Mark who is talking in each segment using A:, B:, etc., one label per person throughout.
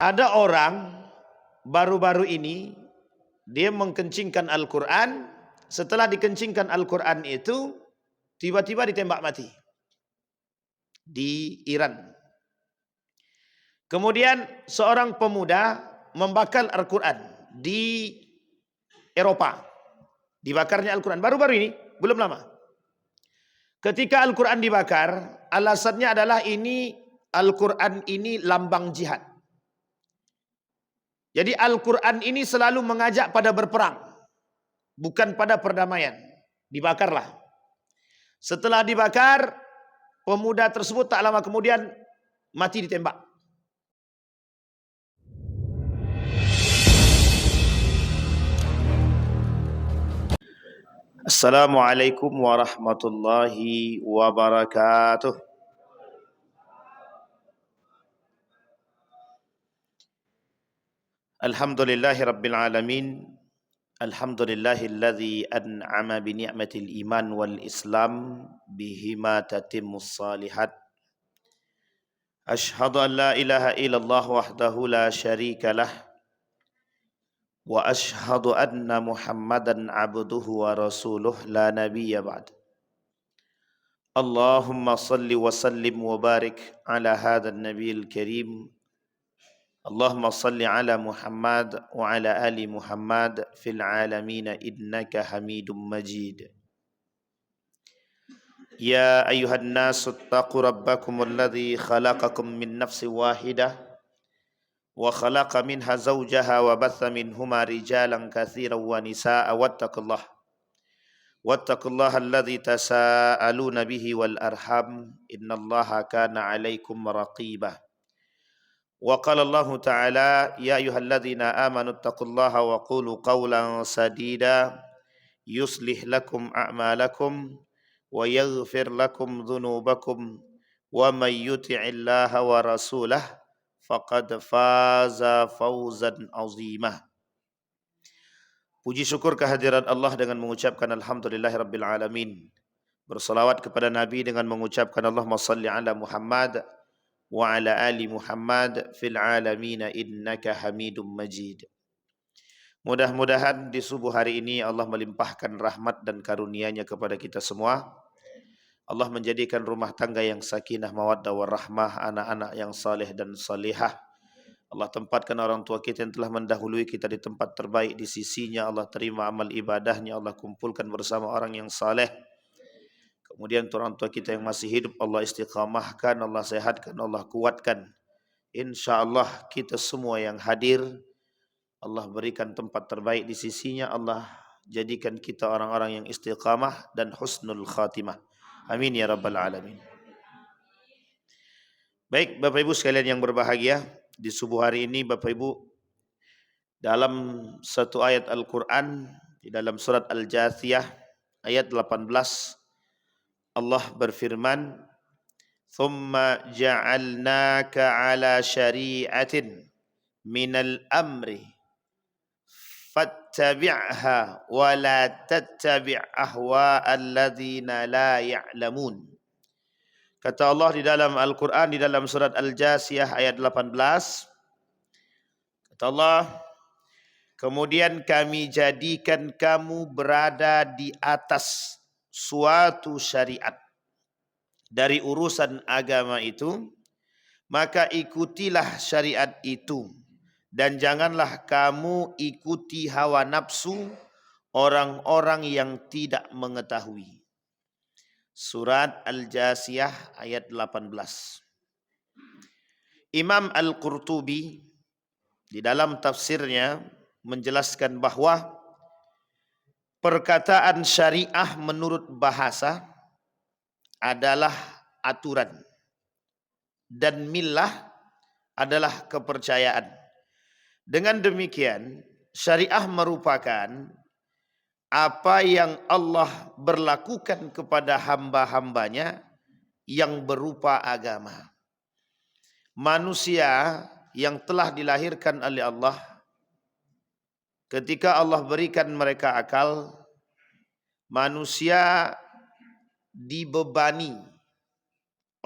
A: Ada orang baru-baru ini dia mengkencingkan Al-Quran. Setelah dikencingkan Al-Quran itu tiba-tiba ditembak mati di Iran. Kemudian seorang pemuda membakar Al-Quran di Eropa. Dibakarnya Al-Quran baru-baru ini, belum lama. Ketika Al-Quran dibakar, alasannya adalah ini Al-Quran ini lambang jihad. Jadi Al-Quran ini selalu mengajak pada berperang, bukan pada perdamaian. Dibakarlah. Setelah dibakar, pemuda tersebut tak lama kemudian mati ditembak. Assalamualaikum warahmatullahi wabarakatuh. Alhamdulillahi rabbil alamin. Alhamdulillahilladzi an'ama bi ni'matil iman wal islam bihima tatimmus salihat. Ashhadu an la ilaha illallah wahdahu la syarika lah wa ashhadu anna Muhammadan abduhu wa rasuluh la nabiyya ba'd. Allahumma salli wa sallim wa barik ala hadzal nabiyil karim. Allahumma salli ala Muhammad wa ala ali Muhammad fil alamin innaka Hamidum Majid. Ya ayyuhan nasu taqu rabbakumul ladzi khalaqakum min nafsin wahidah wa khalaqa minha zawjaha wa batha minhuma rijalan katsiran wa nisaa'a wattaqullaha alladzi tasaaluna bihi wal arham innallaha kana 'alaikum raqibah. Wa qala Allah Ta'ala ya ayyuhalladzina amanu taqullaha wa qulu qawlan sadida yuslih lakum a'malakum wa yaghfir lakum dhunubakum wa may yuti'illaha wa rasulah faqad faza fawzan azimah. Puji syukur kehadirat Allah dengan mengucapkan alhamdulillahirabbil alamin. Bersalawat kepada Nabi dengan mengucapkan Allahumma salli ala Muhammad wa ala ali Muhammad fil alamin innaka Hamidum Majid. Mudah-mudahan di subuh hari ini Allah melimpahkan rahmat dan karunia-Nya kepada kita semua. Allah menjadikan rumah tangga yang sakinah mawaddah warahmah, anak-anak yang saleh dan salihah. Allah tempatkan orang tua kita yang telah mendahului kita di tempat terbaik di sisi-Nya. Allah terima amal ibadahnya. Allah kumpulkan bersama orang yang saleh. Kemudian orang tua kita yang masih hidup Allah istiqamahkan, Allah sehatkan, Allah kuatkan. InsyaAllah kita semua yang hadir Allah berikan tempat terbaik di sisi-Nya. Allah jadikan kita orang-orang yang istiqamah dan husnul khatimah. Amin ya rabbal alamin. Baik Bapak Ibu sekalian yang berbahagia, di subuh hari ini Bapak Ibu dalam satu ayat Al-Quran di dalam surat Al-Jathiyah ayat 18 Allah berfirman, "Thumma ja'alnaka 'ala syari'atin minal amri fattabi'ha wa la tattabi' ahwa'al ladzina la ya'lamun." Kata Allah di dalam Al-Quran, di dalam surat Al-Jasiyah ayat 18. Kata Allah, kemudian kami jadikan kamu berada di atas suatu syariat dari urusan agama itu, maka ikutilah syariat itu dan janganlah kamu ikuti hawa nafsu orang-orang yang tidak mengetahui. Surat Al-Jasiyah ayat 18. Imam Al-Qurtubi di dalam tafsirnya menjelaskan bahwa perkataan syariah menurut bahasa adalah aturan dan millah adalah kepercayaan. Dengan demikian, syariah merupakan apa yang Allah berlakukan kepada hamba-hambanya yang berupa agama. Manusia yang telah dilahirkan oleh Allah, ketika Allah berikan mereka akal, manusia dibebani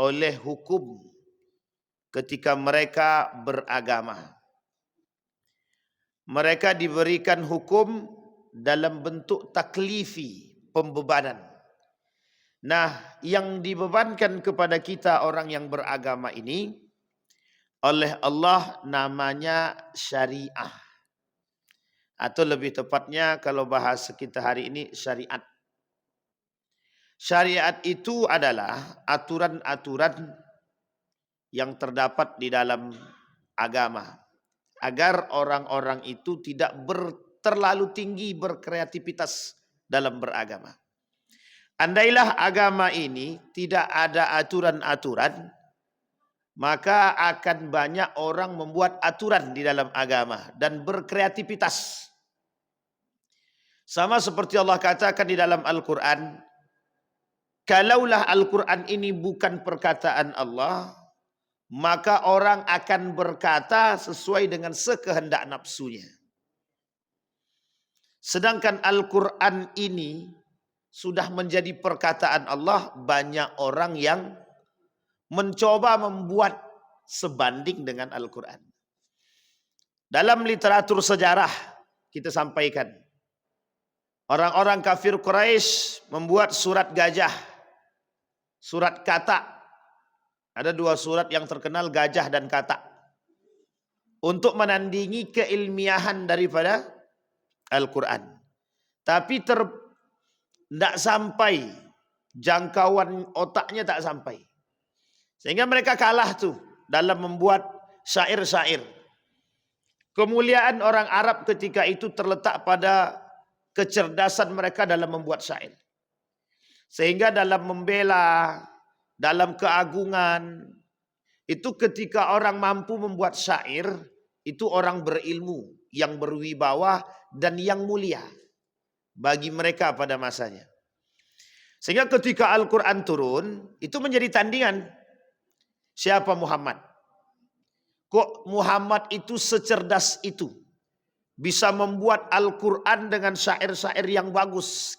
A: oleh hukum ketika mereka beragama. mereka diberikan hukum dalam bentuk taklifi, pembebanan. Nah, yang dibebankan kepada kita orang yang beragama ini oleh Allah namanya syariah. Atau lebih tepatnya kalau bahasa kita hari ini syariat. Syariat itu adalah aturan-aturan yang terdapat di dalam agama. Agar orang-orang itu tidak terlalu tinggi berkreativitas dalam beragama. Andailah agama ini tidak ada aturan-aturan, maka akan banyak orang membuat aturan di dalam agama dan berkreativitas. Sama seperti Allah katakan di dalam Al-Quran, kalaulah Al-Quran ini bukan perkataan Allah, maka orang akan berkata sesuai dengan sekehendak nafsunya. Sedangkan Al-Quran ini sudah menjadi perkataan Allah, banyak orang yang mencoba membuat sebanding dengan Al-Quran. Dalam literatur sejarah kita sampaikan, orang-orang kafir Quraisy membuat surat gajah, surat katak. Ada dua surat yang terkenal, gajah dan katak, untuk menandingi keilmiahan daripada Al-Quran. Tapi tidak sampai, jangkauan otaknya tak sampai. Sehingga mereka kalah tuh dalam membuat syair-syair. Kemuliaan orang Arab ketika itu terletak pada kecerdasan mereka dalam membuat syair. Sehingga dalam membela, dalam keagungan, itu ketika orang mampu membuat syair, itu orang berilmu, yang berwibawa dan yang mulia bagi mereka pada masanya. Sehingga ketika Al-Quran turun, itu menjadi tandingan. Siapa Muhammad? Kok Muhammad itu secerdas itu? Bisa membuat Al-Quran dengan syair-syair yang bagus.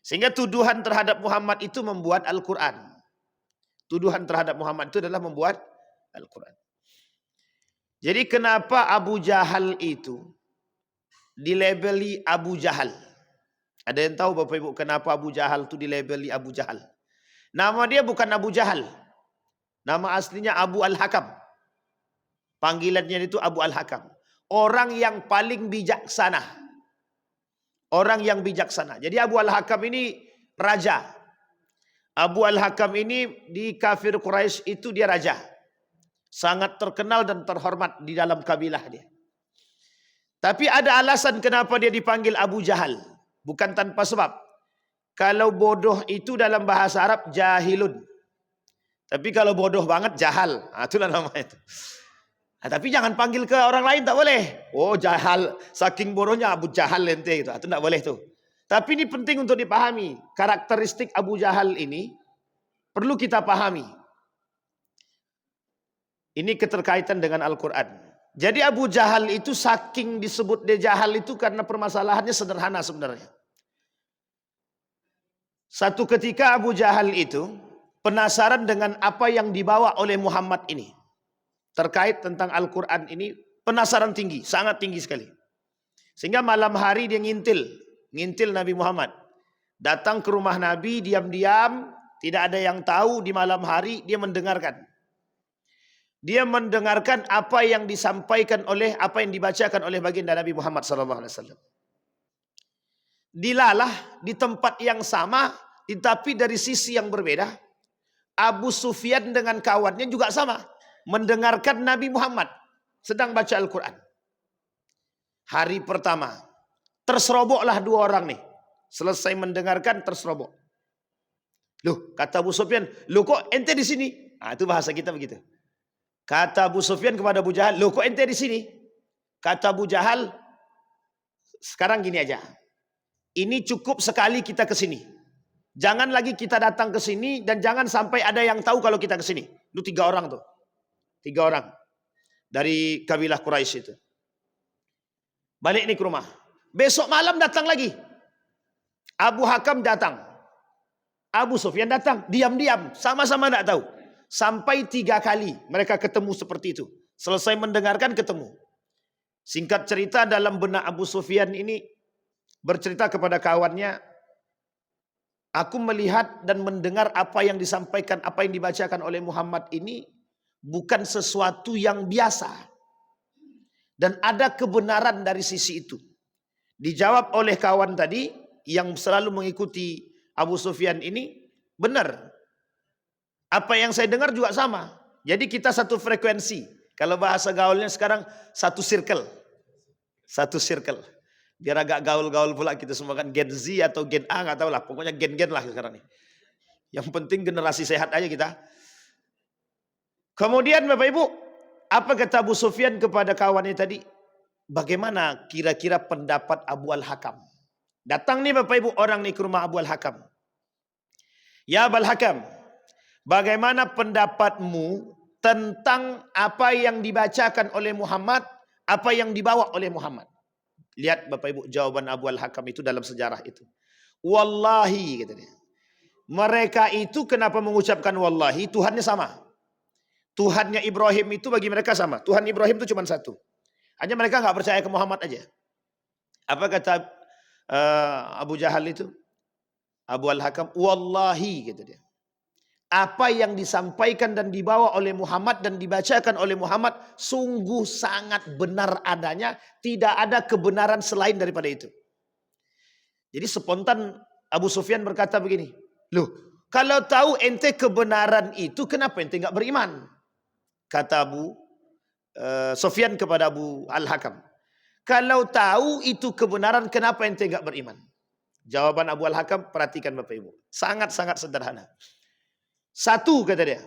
A: Sehingga tuduhan terhadap Muhammad itu membuat Al-Quran. Tuduhan terhadap Muhammad itu adalah membuat Al-Quran. Jadi kenapa Abu Jahal itu dilabeli Abu Jahal? Ada yang tahu Bapak Ibu kenapa Abu Jahal itu dilabeli Abu Jahal? Nama dia bukan Abu Jahal. Nama aslinya Abu Al-Hakam. Panggilannya itu Abu Al-Hakam. Orang yang paling bijaksana. Orang yang bijaksana. Jadi Abu Al-Hakam ini raja. Abu Al-Hakam ini di kafir Quraisy itu dia raja. Sangat terkenal dan terhormat di dalam kabilah dia. Tapi ada alasan kenapa dia dipanggil Abu Jahal. Bukan tanpa sebab. Kalau bodoh itu dalam bahasa Arab jahilun. Tapi kalau bodoh banget jahal. Itulah namanya itu. Tapi jangan panggil ke orang lain, tak boleh. Oh jahal, saking bodohnya Abu Jahal ente itu. Itu tak boleh tuh. Tapi ini penting untuk dipahami. Karakteristik Abu Jahal ini perlu kita pahami. Ini keterkaitan dengan Al-Quran. Jadi Abu Jahal itu saking disebut dia jahal itu karena permasalahannya sederhana sebenarnya. Satu ketika Abu Jahal itu penasaran dengan apa yang dibawa oleh Muhammad ini. Terkait tentang Al-Quran ini penasaran tinggi, sangat tinggi sekali. Sehingga malam hari dia ngintil Nabi Muhammad. Datang ke rumah Nabi diam-diam, tidak ada yang tahu, di malam hari dia mendengarkan. Dia mendengarkan apa yang disampaikan oleh, apa yang dibacakan oleh baginda Nabi Muhammad SAW. Dilalah di tempat yang sama, tetapi dari sisi yang berbeda. Abu Sufyan dengan kawannya juga sama. Mendengarkan Nabi Muhammad sedang baca Al-Quran. Hari pertama, terseroboklah dua orang nih. Selesai mendengarkan, terserobok. Loh, kata Abu Sufyan, loh kok ente di sini? Nah, itu bahasa kita begitu. Kata Abu Sufyan kepada Abu Jahal, loh kok ente di sini? Kata Abu Jahal, sekarang gini aja. Ini cukup sekali kita ke sini. Jangan lagi kita datang ke sini dan jangan sampai ada yang tahu kalau kita ke sini. Itu 3 orang tuh. 3 orang dari kabilah Quraisy itu. Balik nih ke rumah. Besok malam datang lagi. Abu Hakam datang. Abu Sufyan datang. Diam-diam. Sama-sama tidak tahu. Sampai 3 kali mereka ketemu seperti itu. Selesai mendengarkan ketemu. Singkat cerita, dalam benak Abu Sufyan ini bercerita kepada kawannya, aku melihat dan mendengar apa yang disampaikan, apa yang dibacakan oleh Muhammad ini bukan sesuatu yang biasa. Dan ada kebenaran dari sisi itu. Dijawab oleh kawan tadi yang selalu mengikuti Abu Sufyan ini, benar. Apa yang saya dengar juga sama. Jadi kita satu frekuensi. Kalau bahasa gaulnya sekarang satu circle. Satu circle. Biar agak gaul-gaul pula kita semua kan Gen Z atau Gen A nggak tahu lah. Pokoknya gen-gen lah sekarang nih. Yang penting generasi sehat aja kita. Kemudian Bapak Ibu, apa kata Abu Sufyan kepada kawannya tadi? Bagaimana kira-kira pendapat Abu Al-Hakam? Datang nih Bapak Ibu orang nih ke rumah Abu Al-Hakam. Ya Abu Al-Hakam, bagaimana pendapatmu tentang apa yang dibacakan oleh Muhammad, apa yang dibawa oleh Muhammad? Lihat Bapak Ibu jawaban Abu Al-Hakam itu dalam sejarah itu. Wallahi katanya. Mereka itu kenapa mengucapkan wallahi? Tuhannya sama. Tuhannya Ibrahim itu bagi mereka sama. Tuhan Ibrahim itu cuma satu. Hanya mereka nggak percaya ke Muhammad aja. Apa kata Abu Jahal itu? Abu Al-Hakam, wallahi gitu dia. Apa yang disampaikan dan dibawa oleh Muhammad dan dibacakan oleh Muhammad sungguh sangat benar adanya. Tidak ada kebenaran selain daripada itu. Jadi spontan Abu Sufyan berkata begini. Loh, kalau tahu ente kebenaran itu kenapa ente nggak beriman? Kata Abu Sufyan kepada Abu Al-Hakam. Kalau tahu itu kebenaran, kenapa ente enggak beriman? Jawaban Abu Al-Hakam, perhatikan Bapak Ibu. Sangat-sangat sederhana. Satu kata dia,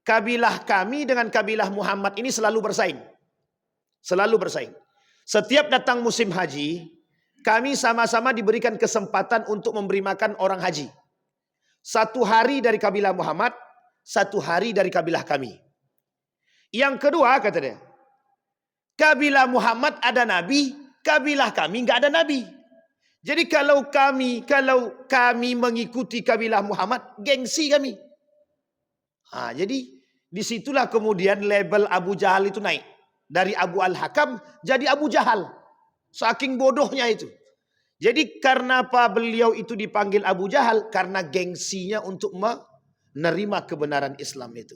A: kabilah kami dengan kabilah Muhammad ini selalu bersaing. Selalu bersaing. Setiap datang musim haji, kami sama-sama diberikan kesempatan untuk memberi makan orang haji. 1 hari dari kabilah Muhammad, 1 hari dari kabilah kami. Yang kedua kata dia, kabilah Muhammad ada nabi, kabilah kami nggak ada nabi. Jadi kalau kami mengikuti kabilah Muhammad, gengsi kami. Jadi disitulah kemudian label Abu Jahal itu naik dari Abu Al-Hakam jadi Abu Jahal. Saking bodohnya itu. Jadi karena apa beliau itu dipanggil Abu Jahal? Karena gengsinya untuk menerima kebenaran Islam itu.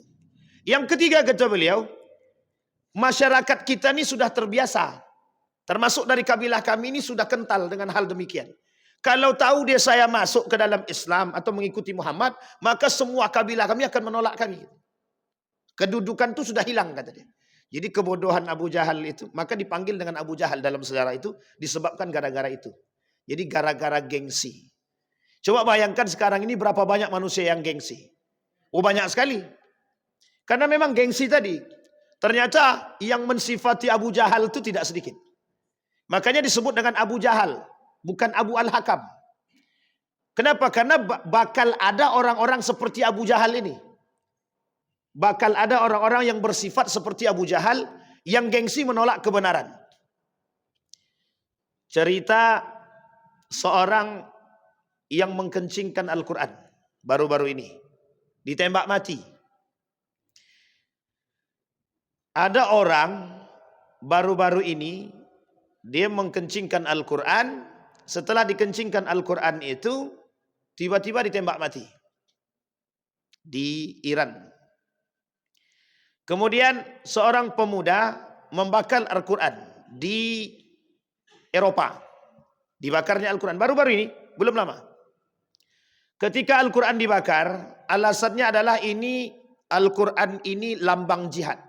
A: Yang ketiga kata beliau, masyarakat kita ini sudah terbiasa. Termasuk dari kabilah kami ini sudah kental dengan hal demikian. Kalau tahu dia saya masuk ke dalam Islam atau mengikuti Muhammad, maka semua kabilah kami akan menolak kami. Kedudukan itu sudah hilang kata dia. Jadi kebodohan Abu Jahal itu, maka dipanggil dengan Abu Jahal dalam sejarah itu disebabkan gara-gara itu. Jadi gara-gara gengsi. Coba bayangkan sekarang ini berapa banyak manusia yang gengsi. Banyak sekali. Karena memang gengsi tadi. Ternyata yang mensifati Abu Jahal itu tidak sedikit. Makanya disebut dengan Abu Jahal. Bukan Abu Al-Hakam. Kenapa? Karena bakal ada orang-orang seperti Abu Jahal ini. Bakal ada orang-orang yang bersifat seperti Abu Jahal. Yang gengsi menolak kebenaran. Cerita seorang yang mengkencingkan Al-Quran. Baru-baru ini. Ditembak mati. Ada orang baru-baru ini dia mengkencingkan Al-Quran. Setelah dikencingkan Al-Quran itu tiba-tiba ditembak mati di Iran. Kemudian seorang pemuda membakar Al-Quran di Eropa. Dibakarnya Al-Quran baru-baru ini, belum lama. Ketika Al-Quran dibakar, alasannya adalah ini Al-Quran ini lambang jihad.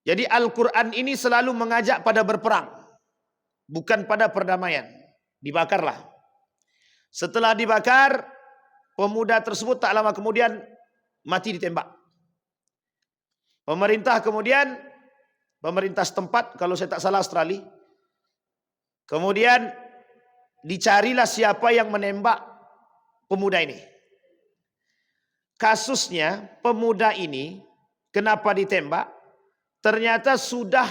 A: Jadi Al-Quran ini selalu mengajak pada berperang. Bukan pada perdamaian. Dibakarlah. Setelah dibakar, pemuda tersebut tak lama kemudian mati ditembak. Pemerintah setempat, kalau saya tak salah Australia. Kemudian dicarilah siapa yang menembak pemuda ini. Kasusnya pemuda ini kenapa ditembak? Ternyata sudah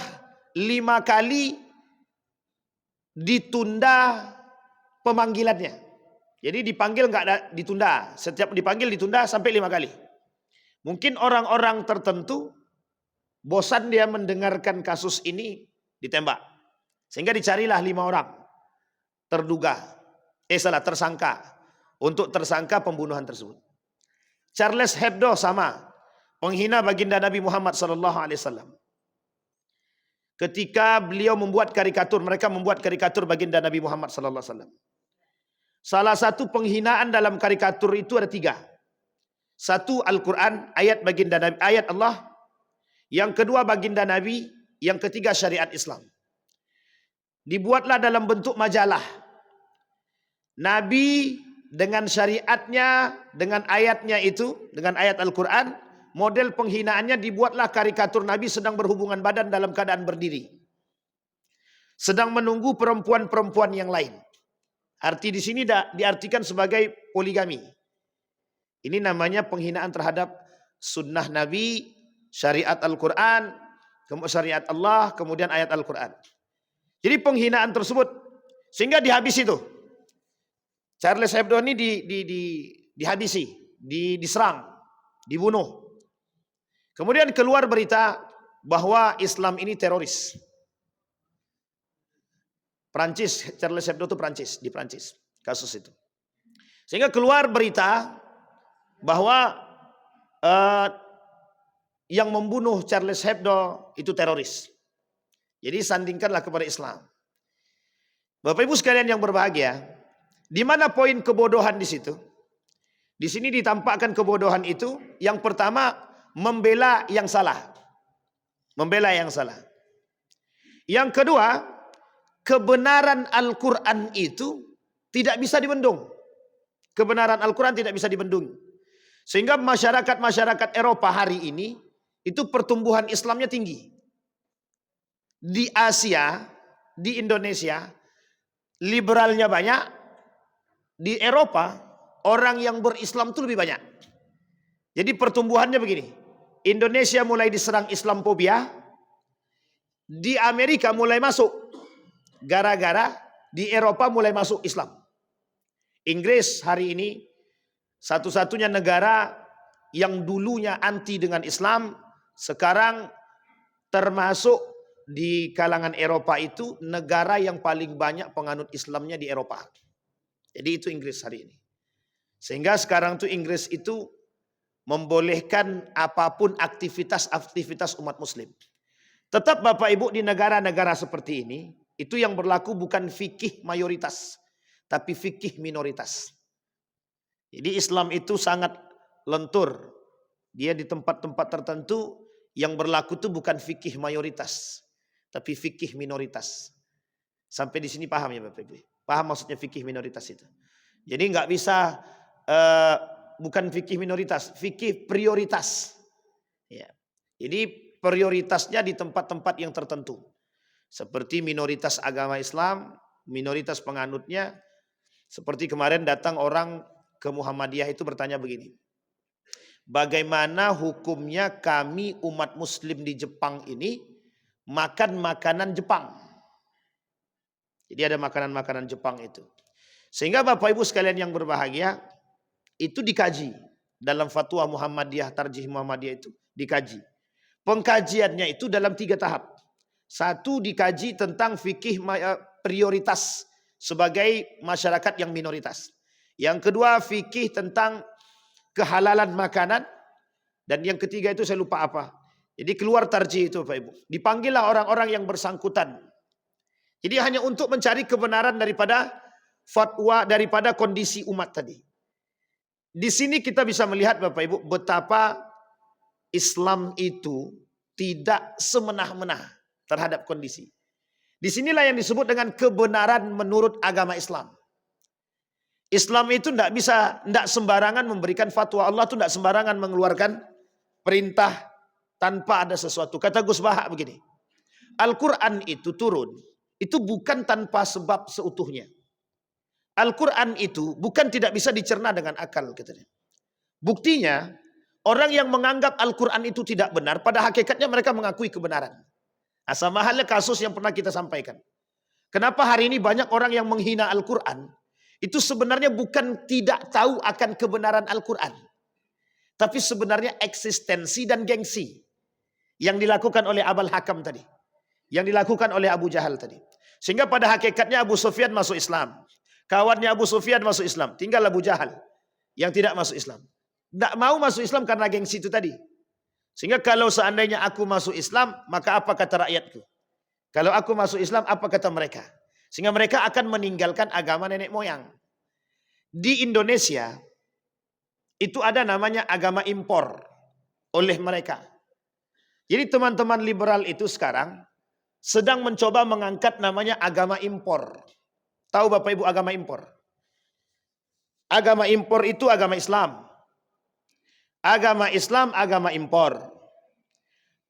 A: 5 kali ditunda pemanggilannya. Jadi dipanggil nggak ada ditunda. Setiap dipanggil ditunda sampai 5 kali. Mungkin orang-orang tertentu Bosan dia mendengarkan kasus ini, ditembak. Sehingga dicarilah 5 orang tersangka untuk tersangka pembunuhan tersebut. Charles Hebdo sama, penghina baginda Nabi Muhammad SAW. Ketika beliau membuat karikatur, mereka membuat karikatur baginda Nabi Muhammad SAW. Salah satu penghinaan dalam karikatur itu ada 3. 1 Al-Quran, ayat baginda Nabi, ayat Allah. Yang kedua baginda Nabi, yang ketiga syariat Islam. Dibuatlah dalam bentuk majalah. Nabi dengan syariatnya, dengan ayatnya itu, dengan ayat Al-Quran, model penghinaannya dibuatlah karikatur Nabi sedang berhubungan badan dalam keadaan berdiri. Sedang menunggu perempuan-perempuan yang lain. Arti di sini diartikan sebagai poligami. Ini namanya penghinaan terhadap sunnah Nabi, syariat Al-Quran, syariat Allah, kemudian ayat Al-Quran. Jadi penghinaan tersebut, sehingga dihabisi itu. Charles Hebdo ini dihabisi, diserang, dibunuh. Kemudian keluar berita bahwa Islam ini teroris. Prancis, Charles Hebdo itu Prancis, di Prancis kasus itu. Sehingga keluar berita bahwa yang membunuh Charles Hebdo itu teroris. Jadi sandingkanlah kepada Islam. Bapak Ibu sekalian yang berbahagia, di mana poin kebodohan di situ? Di sini ditampakkan kebodohan itu, yang pertama membela yang salah. Membela yang salah. Yang kedua, kebenaran Al-Quran itu tidak bisa dibendung. Kebenaran Al-Quran tidak bisa dibendung. Sehingga masyarakat-masyarakat Eropa hari ini, itu pertumbuhan Islamnya tinggi. Di Asia, di Indonesia, liberalnya banyak. Di Eropa, orang yang berislam itu lebih banyak. Jadi pertumbuhannya begini. Indonesia mulai diserang Islamophobia. Di Amerika mulai masuk. Gara-gara di Eropa mulai masuk Islam. Inggris hari ini satu-satunya negara yang dulunya anti dengan Islam, sekarang termasuk di kalangan Eropa itu negara yang paling banyak penganut Islamnya di Eropa. Jadi itu Inggris hari ini. Sehingga sekarang tuh Inggris itu membolehkan apapun aktivitas-aktivitas umat muslim. Tetap Bapak Ibu di negara-negara seperti ini, itu yang berlaku bukan fikih mayoritas, tapi fikih minoritas. Jadi Islam itu sangat lentur. Dia di tempat-tempat tertentu yang berlaku itu bukan fikih mayoritas, tapi fikih minoritas. Sampai di sini paham ya Bapak Ibu? Paham maksudnya fikih minoritas itu? Jadi nggak bisa bukan fikih minoritas, fikih prioritas. Ya. Jadi prioritasnya di tempat-tempat yang tertentu. Seperti minoritas agama Islam, minoritas penganutnya. Seperti kemarin datang orang ke Muhammadiyah itu bertanya begini. Bagaimana hukumnya kami umat muslim di Jepang ini makan makanan Jepang? Jadi ada makanan-makanan Jepang itu. Sehingga Bapak Ibu sekalian yang berbahagia, itu dikaji. Dalam fatwa Muhammadiyah, Tarjih Muhammadiyah itu dikaji. Pengkajiannya itu dalam 3 tahap. 1 dikaji tentang fikih prioritas sebagai masyarakat yang minoritas. Yang kedua fikih tentang kehalalan makanan. Dan yang ketiga itu saya lupa apa. Jadi keluar tarjih itu Bapak Ibu. Dipanggillah orang-orang yang bersangkutan. Jadi hanya untuk mencari kebenaran daripada fatwa, daripada kondisi umat tadi. Di sini kita bisa melihat Bapak Ibu betapa Islam itu tidak semena-mena terhadap kondisi. Disinilah yang disebut dengan kebenaran menurut agama Islam. Islam itu tidak sembarangan memberikan fatwa. Allah itu tidak sembarangan mengeluarkan perintah tanpa ada sesuatu. Kata Gus Baha begini. Al-Quran itu turun. Itu bukan tanpa sebab seutuhnya. Al-Quran itu bukan tidak bisa dicerna dengan akal. Katanya. Buktinya orang yang menganggap Al-Quran itu tidak benar. Pada hakikatnya mereka mengakui kebenaran. Nah, sama halnya kasus yang pernah kita sampaikan. Kenapa hari ini banyak orang yang menghina Al-Quran? Itu sebenarnya bukan tidak tahu akan kebenaran Al-Quran. Tapi sebenarnya eksistensi dan gengsi.
B: yang dilakukan oleh Abul Hakam tadi, yang dilakukan oleh Abu Jahal tadi. Sehingga pada hakikatnya Abu Sufyan masuk Islam, kawannya Abu Sufyan masuk Islam, tinggal Abu Jahal yang tidak masuk Islam. Tidak mau masuk Islam karena gengsi itu tadi. Sehingga kalau seandainya aku masuk Islam, maka apa kata rakyatku? Kalau aku masuk Islam, apa kata mereka? Sehingga mereka akan meninggalkan agama nenek moyang. Di Indonesia, itu ada namanya agama impor oleh mereka. Jadi teman-teman liberal itu sekarang sedang mencoba mengangkat namanya agama impor. Tahu Bapak Ibu agama impor? Agama impor itu agama Islam. Agama Islam, agama impor.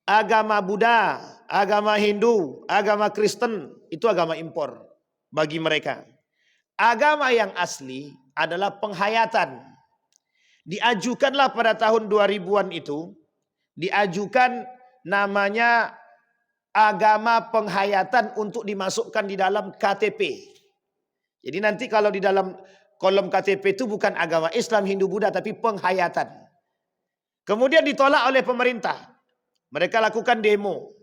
B: Agama Buddha, agama Hindu, agama Kristen, itu agama impor bagi mereka. Agama yang asli adalah penghayatan. Diajukanlah pada tahun 2000-an itu, diajukan namanya agama penghayatan untuk dimasukkan di dalam KTP. Jadi nanti kalau di dalam kolom KTP itu bukan agama Islam, Hindu, Buddha, tapi penghayatan. Kemudian ditolak oleh pemerintah. Mereka lakukan demo.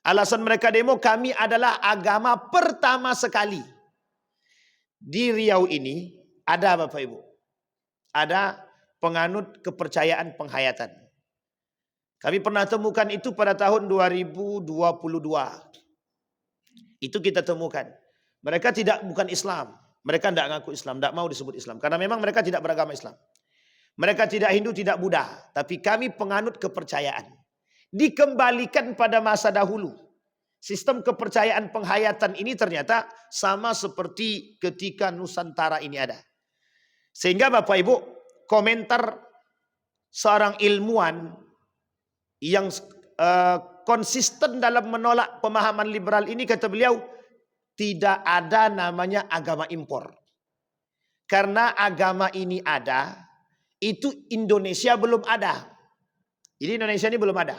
B: Alasan mereka demo, kami adalah agama pertama sekali. Di Riau ini ada Bapak Ibu, ada penganut kepercayaan penghayatan. Kami pernah temukan itu pada tahun 2022. Itu kita temukan. Mereka bukan Islam. Mereka tidak ngaku Islam, tidak mau disebut Islam. Karena memang mereka tidak beragama Islam. Mereka tidak Hindu, tidak Buddha. Tapi kami penganut kepercayaan. Dikembalikan pada masa dahulu. Sistem kepercayaan penghayatan ini ternyata sama seperti ketika Nusantara ini ada. Sehingga Bapak Ibu, komentar seorang ilmuwan yang konsisten dalam menolak pemahaman liberal ini, kata beliau, tidak ada namanya agama impor. Karena agama ini ada, itu Indonesia belum ada. Jadi Indonesia ini belum ada.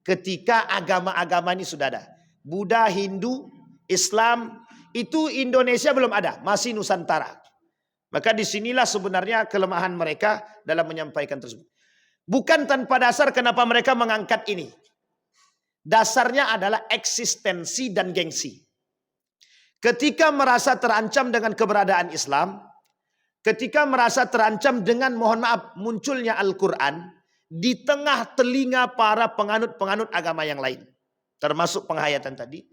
B: Ketika agama-agama ini sudah ada. Buddha, Hindu, Islam, itu Indonesia belum ada. Masih Nusantara. Maka disinilah sebenarnya kelemahan mereka dalam menyampaikan tersebut. Bukan tanpa dasar kenapa mereka mengangkat ini. Dasarnya adalah eksistensi dan gengsi. Ketika merasa terancam dengan keberadaan Islam, ketika merasa terancam dengan, mohon maaf, munculnya Al-Quran, di tengah telinga para penganut-penganut agama yang lain, termasuk penghayatan tadi,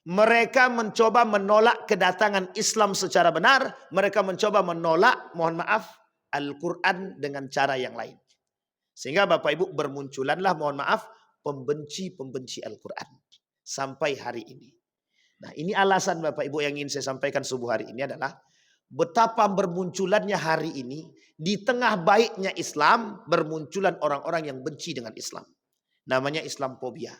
B: mereka mencoba menolak kedatangan Islam secara benar, mereka mencoba menolak, mohon maaf, Al-Quran dengan cara yang lain. Sehingga Bapak Ibu bermunculanlah, mohon maaf, pembenci-pembenci Al-Quran. Sampai hari ini. Nah ini alasan Bapak Ibu yang ingin saya sampaikan subuh hari ini adalah, betapa bermunculannya hari ini, di tengah baiknya Islam, bermunculan orang-orang yang benci dengan Islam. Namanya Islamophobia.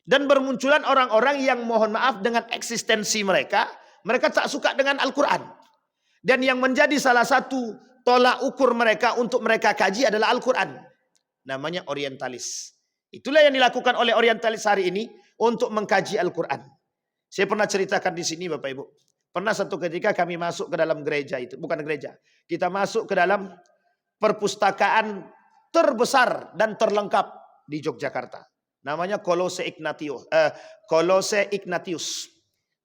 B: Dan bermunculan orang-orang yang, mohon maaf, dengan eksistensi mereka, mereka tak suka dengan Al-Quran. Dan yang menjadi salah satu tolak ukur mereka untuk mereka kaji adalah Al-Quran. Namanya orientalis. Itulah yang dilakukan oleh orientalis hari ini untuk mengkaji Al-Quran. Saya pernah ceritakan di sini Bapak Ibu. Pernah satu ketika kami masuk ke dalam gereja itu. Bukan gereja. Kita masuk ke dalam perpustakaan terbesar dan terlengkap di Yogyakarta. Namanya Kolose Ignatius.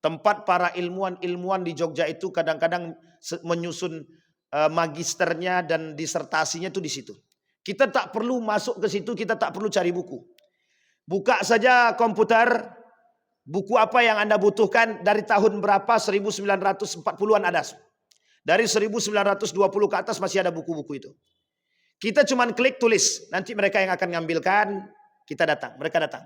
B: Tempat para ilmuwan-ilmuwan di Jogja itu kadang-kadang menyusun magisternya dan disertasinya itu di situ. Kita tak perlu masuk ke situ, kita tak perlu cari buku. Buka saja komputer, buku apa yang Anda butuhkan dari tahun berapa, 1940-an ada. Dari 1920 ke atas masih ada buku-buku itu. Kita cuman klik tulis, nanti mereka yang akan ngambilkan, kita datang, mereka datang.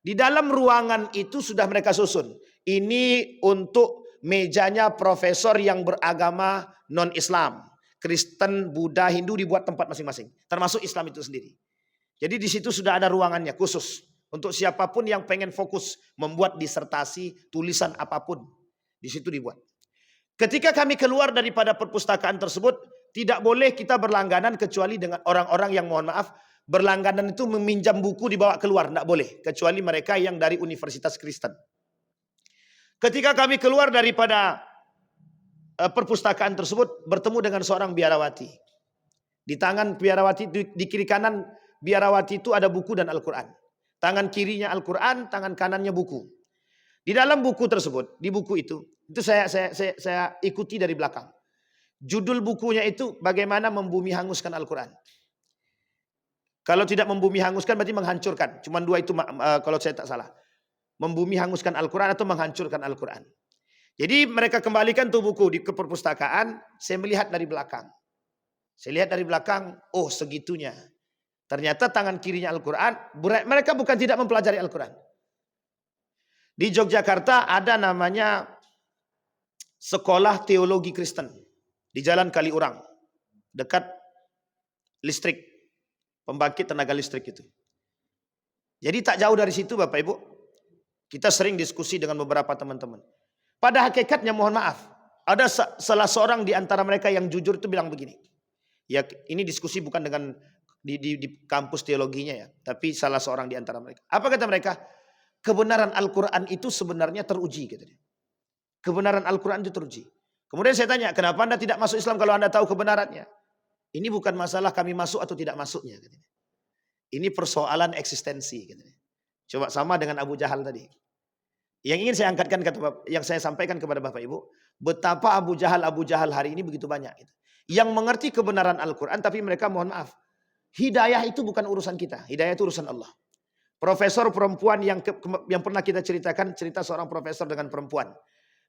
B: Di dalam ruangan itu sudah mereka susun. Ini untuk mejanya profesor yang beragama non-Islam. Kristen, Buddha, Hindu dibuat tempat masing-masing. Termasuk Islam itu sendiri. Jadi di situ sudah ada ruangannya khusus. Untuk siapapun yang pengen fokus membuat disertasi, tulisan apapun. Di situ dibuat. Ketika kami keluar daripada perpustakaan tersebut, tidak boleh kita berlangganan kecuali dengan orang-orang yang, mohon maaf, berlangganan itu meminjam buku dibawa keluar. Tidak boleh. Kecuali mereka yang dari Universitas Kristen. Ketika kami keluar daripada perpustakaan tersebut, bertemu dengan seorang biarawati. Di tangan biarawati, di kiri kanan biarawati itu ada buku dan Al-Quran. Tangan kirinya Al-Quran, tangan kanannya buku. Di dalam buku tersebut, di buku itu saya ikuti dari belakang. Judul bukunya itu bagaimana membumi hanguskan Al-Quran. Kalau tidak membumi hanguskan berarti menghancurkan. Cuman dua itu kalau saya tak salah. Membumi hanguskan Al-Quran atau menghancurkan Al-Quran. Jadi mereka kembalikan tuh buku ke perpustakaan, saya melihat dari belakang. Saya lihat dari belakang, oh segitunya. Ternyata tangan kirinya Al-Quran, mereka bukan tidak mempelajari Al-Quran. Di Yogyakarta ada namanya Sekolah Teologi Kristen. Di Jalan Kaliurang. Dekat listrik. Pembangkit tenaga listrik itu. Jadi tak jauh dari situ Bapak Ibu. Kita sering diskusi dengan beberapa teman-teman. Pada hakikatnya mohon maaf. Ada salah seorang di antara mereka yang jujur itu bilang begini. Ya ini diskusi bukan dengan di kampus teologinya ya. Tapi salah seorang di antara mereka. Apa kata mereka? Kebenaran Al-Quran itu sebenarnya teruji. Katanya. Kebenaran Al-Quran itu teruji. Kemudian saya tanya, kenapa Anda tidak masuk Islam kalau Anda tahu kebenarannya? Ini bukan masalah kami masuk atau tidak masuknya. Katanya. Ini persoalan eksistensi. Katanya. Coba sama dengan Abu Jahal tadi. Yang ingin saya angkatkan, yang saya sampaikan kepada Bapak Ibu, betapa Abu Jahal hari ini begitu banyak. Yang mengerti kebenaran Al-Quran, tapi mereka mohon maaf. Hidayah itu bukan urusan kita. Hidayah itu urusan Allah. Profesor perempuan yang pernah kita ceritakan, cerita seorang profesor dengan perempuan.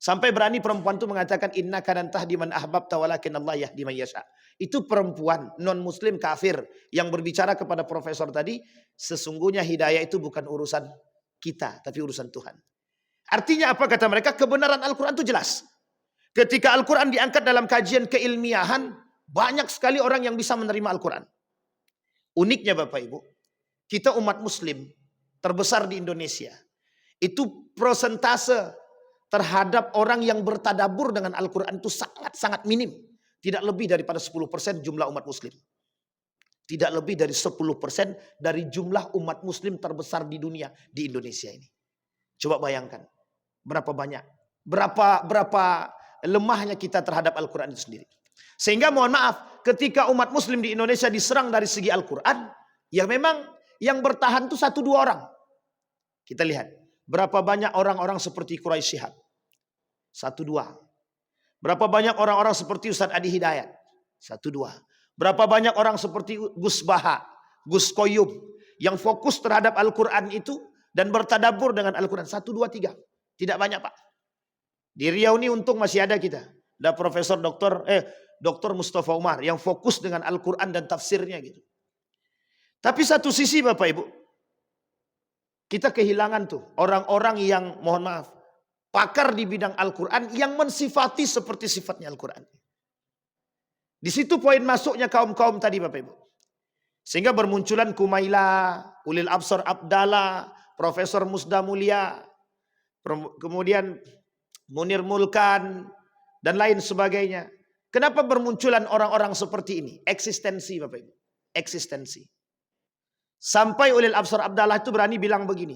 B: Sampai berani perempuan itu mengatakan, innaka lan tahdi man ahbabta walakin Allah yahdi man yasha. Itu perempuan non-muslim kafir yang berbicara kepada profesor tadi, sesungguhnya hidayah itu bukan urusan kita, tapi urusan Tuhan. Artinya apa kata mereka? Kebenaran Al-Quran itu jelas. Ketika Al-Quran diangkat dalam kajian keilmiahan, banyak sekali orang yang bisa menerima Al-Quran. Uniknya Bapak Ibu, kita umat muslim terbesar di Indonesia. Itu persentase terhadap orang yang bertadabur dengan Al-Quran itu sangat-sangat minim. Tidak lebih daripada 10% jumlah umat muslim. Tidak lebih dari 10% dari jumlah umat muslim terbesar di dunia di Indonesia ini. Coba bayangkan. Berapa banyak, berapa lemahnya kita terhadap Al-Quran itu sendiri. Sehingga mohon maaf, ketika umat muslim di Indonesia diserang dari segi Al-Quran, ya memang yang bertahan itu 1-2 orang. Kita lihat, berapa banyak orang-orang seperti Quraisy Shihab. 1-2. Berapa banyak orang-orang seperti Ustaz Adi Hidayat. 1-2. Berapa banyak orang seperti Gus Baha, Gus Koyum, yang fokus terhadap Al-Quran itu, dan bertadabur dengan Al-Quran. 1, 2, 3. Tidak banyak Pak. Di Riau ini untung masih ada kita. Ada Profesor Dr. Mustafa Umar yang fokus dengan Al-Quran dan tafsirnya gitu. Tapi satu sisi Bapak Ibu, kita kehilangan tuh orang-orang yang mohon maaf, pakar di bidang Al-Quran yang mensifati seperti sifatnya Al-Quran. Di situ poin masuknya kaum-kaum tadi Bapak Ibu. Sehingga bermunculan Kumaila, Ulil Absar Abdallah, Profesor Musda Mulia, kemudian Munir Mulkan, dan lain sebagainya. Kenapa bermunculan orang-orang seperti ini? Eksistensi Bapak Ibu. Eksistensi. Sampai Ulil Absar Abdallah itu berani bilang begini.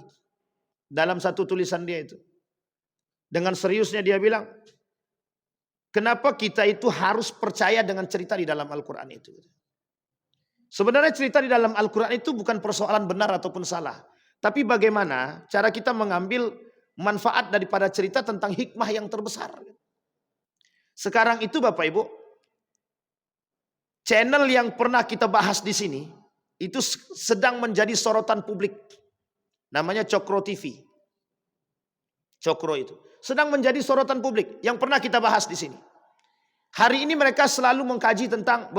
B: Dalam satu tulisan dia itu. Dengan seriusnya dia bilang, kenapa kita itu harus percaya dengan cerita di dalam Al-Quran itu? Sebenarnya cerita di dalam Al-Quran itu bukan persoalan benar ataupun salah. Tapi bagaimana cara kita mengambil manfaat daripada cerita tentang hikmah yang terbesar. Sekarang itu Bapak Ibu, channel yang pernah kita bahas di sini, itu sedang menjadi sorotan publik. Namanya Cokro TV. Cokro itu. Sedang menjadi sorotan publik yang pernah kita bahas di sini. Hari ini mereka selalu mengkaji tentang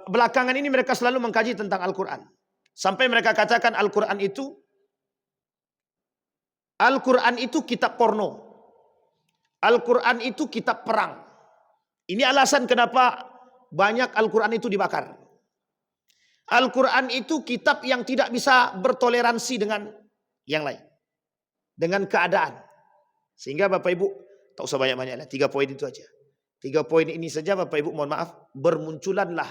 B: belakangan ini mereka selalu mengkaji tentang Al-Quran. Sampai mereka katakan Al-Quran itu kitab porno. Al-Quran itu kitab perang. Ini alasan kenapa banyak Al-Quran itu dibakar. Al-Quran itu kitab yang tidak bisa bertoleransi dengan yang lain. Dengan keadaan. Sehingga Bapak Ibu, tak usah banyak-banyak lah, 3 poin itu aja. 3 poin ini saja Bapak Ibu mohon maaf, bermunculanlah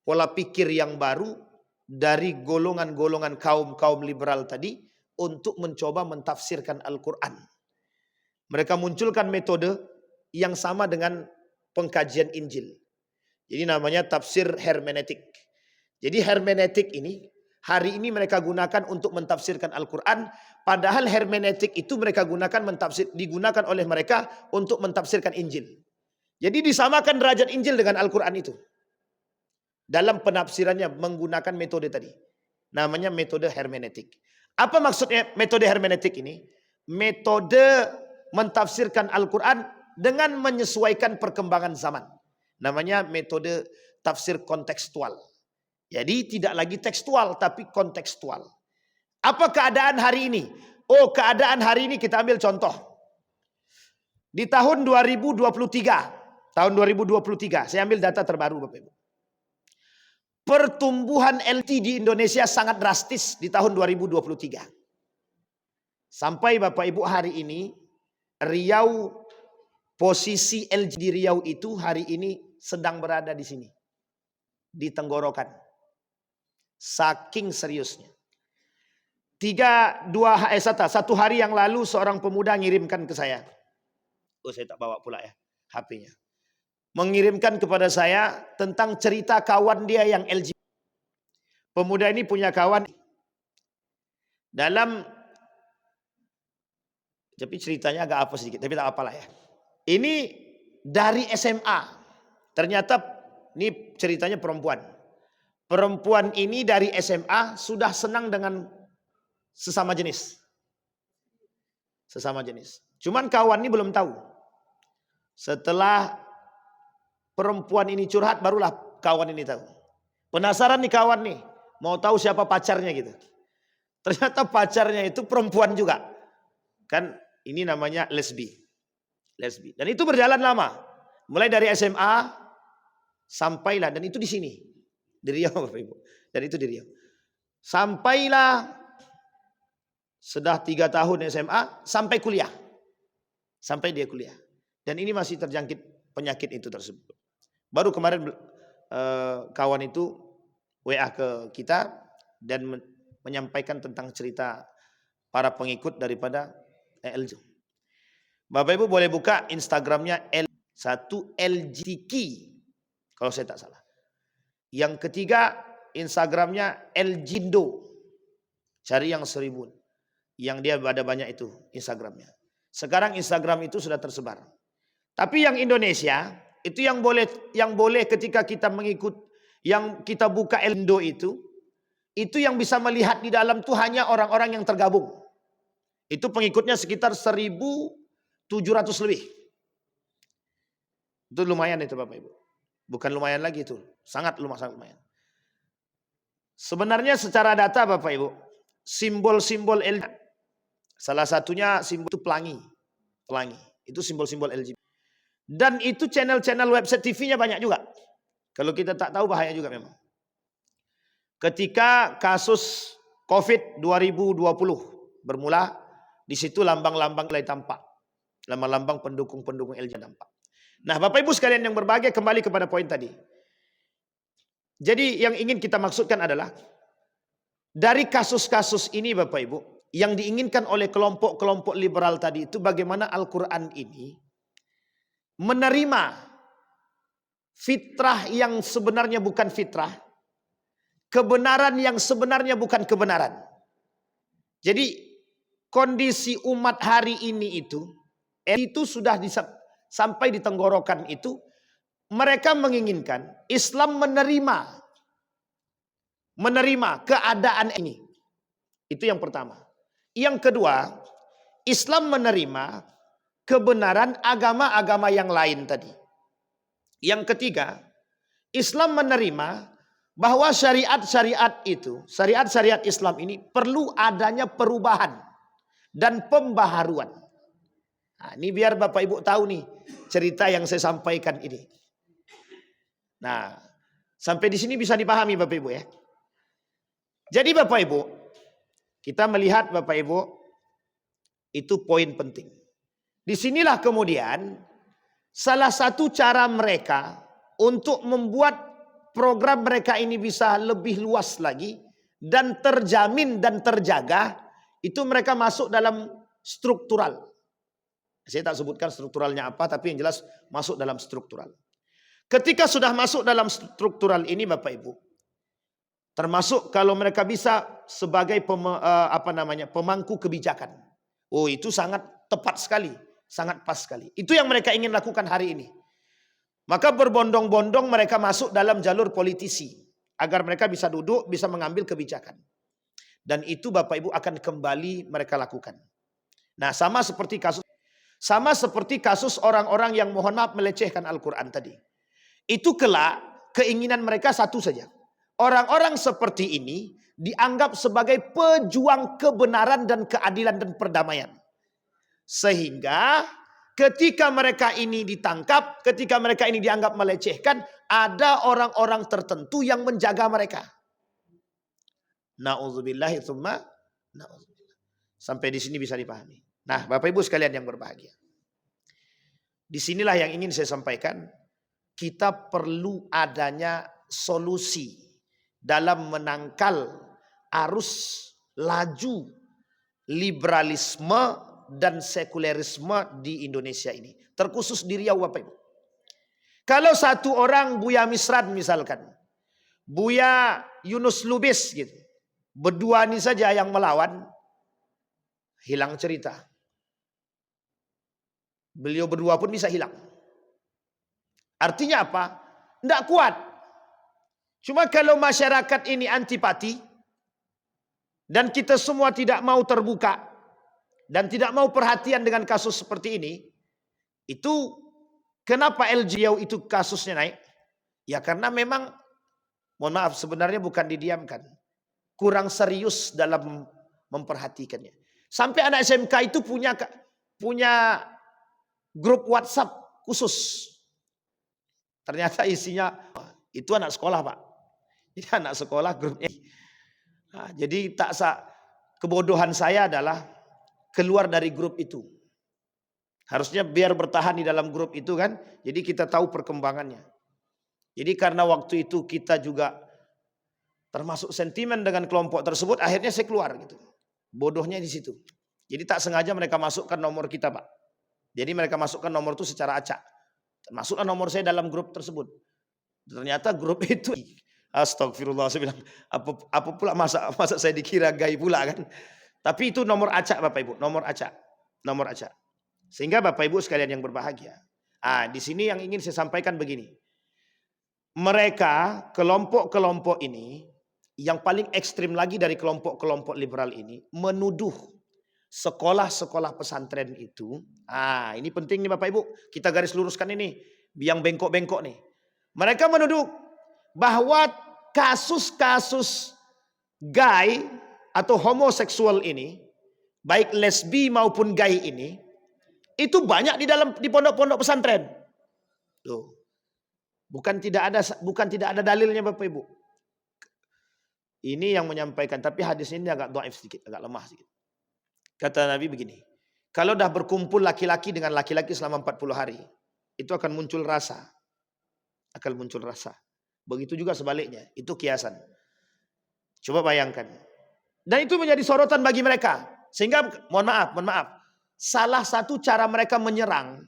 B: pola pikir yang baru dari golongan-golongan kaum liberal tadi untuk mencoba mentafsirkan Al-Quran. Mereka munculkan metode yang sama dengan pengkajian Injil. Jadi namanya tafsir hermeneutik. Jadi hermeneutik ini hari ini mereka gunakan untuk mentafsirkan Al-Quran, padahal hermeneutik itu mereka gunakan digunakan oleh mereka untuk mentafsirkan Injil. Jadi disamakan derajat Injil dengan Al-Quran itu. Dalam penafsirannya menggunakan metode tadi. Namanya metode hermeneutik. Apa maksudnya metode hermeneutik ini? Metode mentafsirkan Al-Quran dengan menyesuaikan perkembangan zaman. Namanya metode tafsir kontekstual. Jadi tidak lagi tekstual tapi kontekstual. Apa keadaan hari ini? Oh, keadaan hari ini kita ambil contoh. Di tahun 2023, saya ambil data terbaru Bapak Ibu. Pertumbuhan LT di Indonesia sangat drastis di tahun 2023. Sampai Bapak Ibu hari ini Riau, posisi LG di Riau itu hari ini sedang berada di sini. Di tenggorokan. Saking seriusnya. Satu hari yang lalu seorang pemuda ngirimkan ke saya. Oh, saya tak bawa pula ya HP-nya. Mengirimkan kepada saya tentang cerita kawan dia yang LG. Pemuda ini punya kawan tapi ceritanya agak apa sedikit, tapi tak apalah ya. Ini dari SMA. Ternyata ini ceritanya perempuan. Perempuan ini dari SMA sudah senang dengan sesama jenis. Sesama jenis. Cuman kawan ini belum tahu. Setelah perempuan ini curhat, barulah kawan ini tahu. Penasaran nih kawan nih. Mau tahu siapa pacarnya gitu. Ternyata pacarnya itu perempuan juga. Kan ini namanya lesbi. Dan itu berjalan lama. Mulai dari SMA sampailah, dan itu di sini. Di Riau Bapak Ibu. Dan itu di Riau. Sampailah sudah 3 tahun SMA sampai kuliah. Sampai dia kuliah. Dan ini masih terjangkit penyakit itu tersebut. Baru kemarin kawan itu WA ke kita dan menyampaikan tentang cerita para pengikut daripada LJ. Bapak Ibu boleh buka Instagramnya LGTK kalau saya tak salah. Yang ketiga Instagramnya Eljindo. Cari yang 1000. Yang dia ada banyak itu Instagramnya. Sekarang Instagram itu sudah tersebar. Tapi yang Indonesia itu yang boleh ketika kita mengikut, yang kita buka Eljindo itu yang bisa melihat di dalam tuh hanya orang-orang yang tergabung. Itu pengikutnya sekitar 1.700 lebih. Itu lumayan itu Bapak Ibu. Bukan lumayan lagi itu. Sangat lumayan. Sebenarnya secara data Bapak Ibu. Simbol-simbol LGBT. Salah satunya simbol itu pelangi. Itu simbol-simbol LGBT. Dan itu channel-channel website TV-nya banyak juga. Kalau kita tak tahu bahaya juga memang. Ketika kasus COVID 2020 bermula, di situ lambang-lambang mulai tampak. Lambang-lambang pendukung-pendukung LGBT tampak. Nah Bapak Ibu sekalian yang berbahagia, kembali kepada poin tadi. Jadi yang ingin kita maksudkan adalah dari kasus-kasus ini Bapak Ibu, yang diinginkan oleh kelompok-kelompok liberal tadi itu bagaimana Al-Quran ini menerima fitrah yang sebenarnya bukan fitrah, kebenaran yang sebenarnya bukan kebenaran. Jadi kondisi umat hari ini itu sudah sampai di tenggorokan itu, mereka menginginkan Islam menerima keadaan ini. Itu yang pertama. Yang kedua, Islam menerima kebenaran agama-agama yang lain tadi. Yang ketiga, Islam menerima bahwa syariat-syariat Islam ini perlu adanya perubahan dan pembaharuan. Nah, ini biar Bapak Ibu tahu nih cerita yang saya sampaikan ini. Nah, sampai di sini bisa dipahami Bapak Ibu ya. Jadi Bapak Ibu, kita melihat Bapak Ibu, itu poin penting. Disinilah kemudian salah satu cara mereka untuk membuat program mereka ini bisa lebih luas lagi dan terjamin dan terjaga, itu mereka masuk dalam struktural. Saya tak sebutkan strukturalnya apa, tapi yang jelas masuk dalam struktural. Ketika sudah masuk dalam struktural ini Bapak Ibu, Termasuk kalau mereka bisa sebagai pemangku kebijakan. Oh, itu sangat tepat sekali, sangat pas sekali. Itu yang mereka ingin lakukan hari ini. Maka berbondong-bondong mereka masuk dalam jalur politisi agar mereka bisa duduk, bisa mengambil kebijakan. Dan itu Bapak Ibu akan kembali mereka lakukan. Nah, sama seperti kasus orang-orang yang mohon maaf melecehkan Al-Quran tadi. Itu kelak keinginan mereka satu saja. Orang-orang seperti ini dianggap sebagai pejuang kebenaran dan keadilan dan perdamaian. Sehingga ketika mereka ini ditangkap, ketika mereka ini dianggap melecehkan, ada orang-orang tertentu yang menjaga mereka. Na'udzubillahi tsumma na'udzubillah. Sampai di sini bisa dipahami. Nah, Bapak Ibu sekalian yang berbahagia. Disinilah yang ingin saya sampaikan. Kita perlu adanya solusi dalam menangkal arus laju liberalisme dan sekulerisme di Indonesia ini. Terkhusus di Riau Bapak Ibu. Kalau satu orang Buya Misran misalkan, Buya Yunus Lubis gitu, berdua ini saja yang melawan, hilang cerita. Beliau berdua pun bisa hilang. Artinya apa? Tidak kuat. Cuma kalau masyarakat ini antipati dan kita semua tidak mau terbuka dan tidak mau perhatian dengan kasus seperti ini, itu kenapa LGU itu kasusnya naik? Ya karena memang, mohon maaf, sebenarnya bukan didiamkan, kurang serius dalam memperhatikannya. Sampai anak SMK itu punya grup WhatsApp khusus. Ternyata isinya itu anak sekolah Pak. Jadi anak sekolah grupnya. Nah, jadi kebodohan saya adalah keluar dari grup itu. Harusnya biar bertahan di dalam grup itu kan. Jadi kita tahu perkembangannya. Jadi karena waktu itu kita juga termasuk sentimen dengan kelompok tersebut, akhirnya saya keluar gitu. Bodohnya di situ. Jadi tak sengaja mereka masukkan nomor kita Pak. Jadi mereka masukkan nomor itu secara acak. Masuklah nomor saya dalam grup tersebut. Ternyata grup itu, astagfirullah, saya bilang, apa pula masa saya dikira gay pula kan. Tapi itu nomor acak Bapak Ibu, nomor acak. Sehingga Bapak Ibu sekalian yang berbahagia. Di sini yang ingin saya sampaikan begini. Mereka, kelompok-kelompok ini, yang paling ekstrim lagi dari kelompok-kelompok liberal ini, menuduh sekolah-sekolah pesantren itu, ini penting nih Bapak Ibu, kita garis luruskan ini, yang bengkok-bengkok nih. Mereka menuduh bahwa kasus-kasus gay atau homoseksual ini, baik lesbi maupun gay ini, itu banyak di pondok-pondok pesantren. Tuh. Bukan tidak ada dalilnya Bapak Ibu. Ini yang menyampaikan, tapi hadis ini agak dhaif sedikit, agak lemah sedikit. Kata Nabi begini, kalau dah berkumpul laki-laki dengan laki-laki selama 40 hari, itu akan muncul rasa. Begitu juga sebaliknya, itu kiasan. Coba bayangkan. Dan itu menjadi sorotan bagi mereka. Sehingga, mohon maaf, salah satu cara mereka menyerang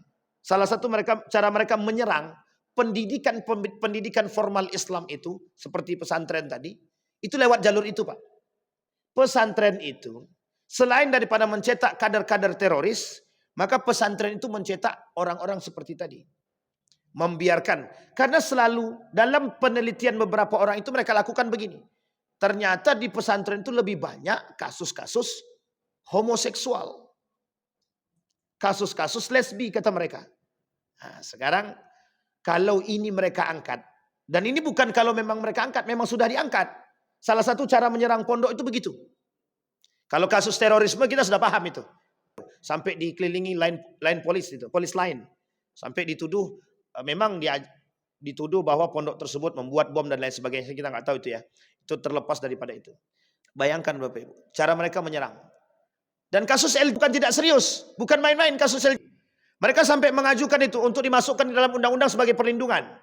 B: pendidikan formal Islam itu, seperti pesantren tadi, itu lewat jalur itu Pak. Pesantren itu, selain daripada mencetak kader-kader teroris, maka pesantren itu mencetak orang-orang seperti tadi. Membiarkan. Karena selalu dalam penelitian beberapa orang itu mereka lakukan begini. Ternyata di pesantren itu lebih banyak kasus-kasus homoseksual. Kasus-kasus lesbi kata mereka. Nah, sekarang kalau ini mereka angkat. Dan ini bukan kalau memang mereka angkat, memang sudah diangkat. Salah satu cara menyerang pondok itu begitu. Kalau kasus terorisme kita sudah paham itu. Sampai dikelilingi line polis lain. Sampai dituduh, memang dituduh bahwa pondok tersebut membuat bom dan lain sebagainya. Kita nggak tahu itu ya. Itu terlepas daripada itu. Bayangkan Bapak Ibu, cara mereka menyerang. Dan kasus bukan tidak serius. Bukan main-main kasus Mereka sampai mengajukan itu untuk dimasukkan di dalam undang-undang sebagai perlindungan.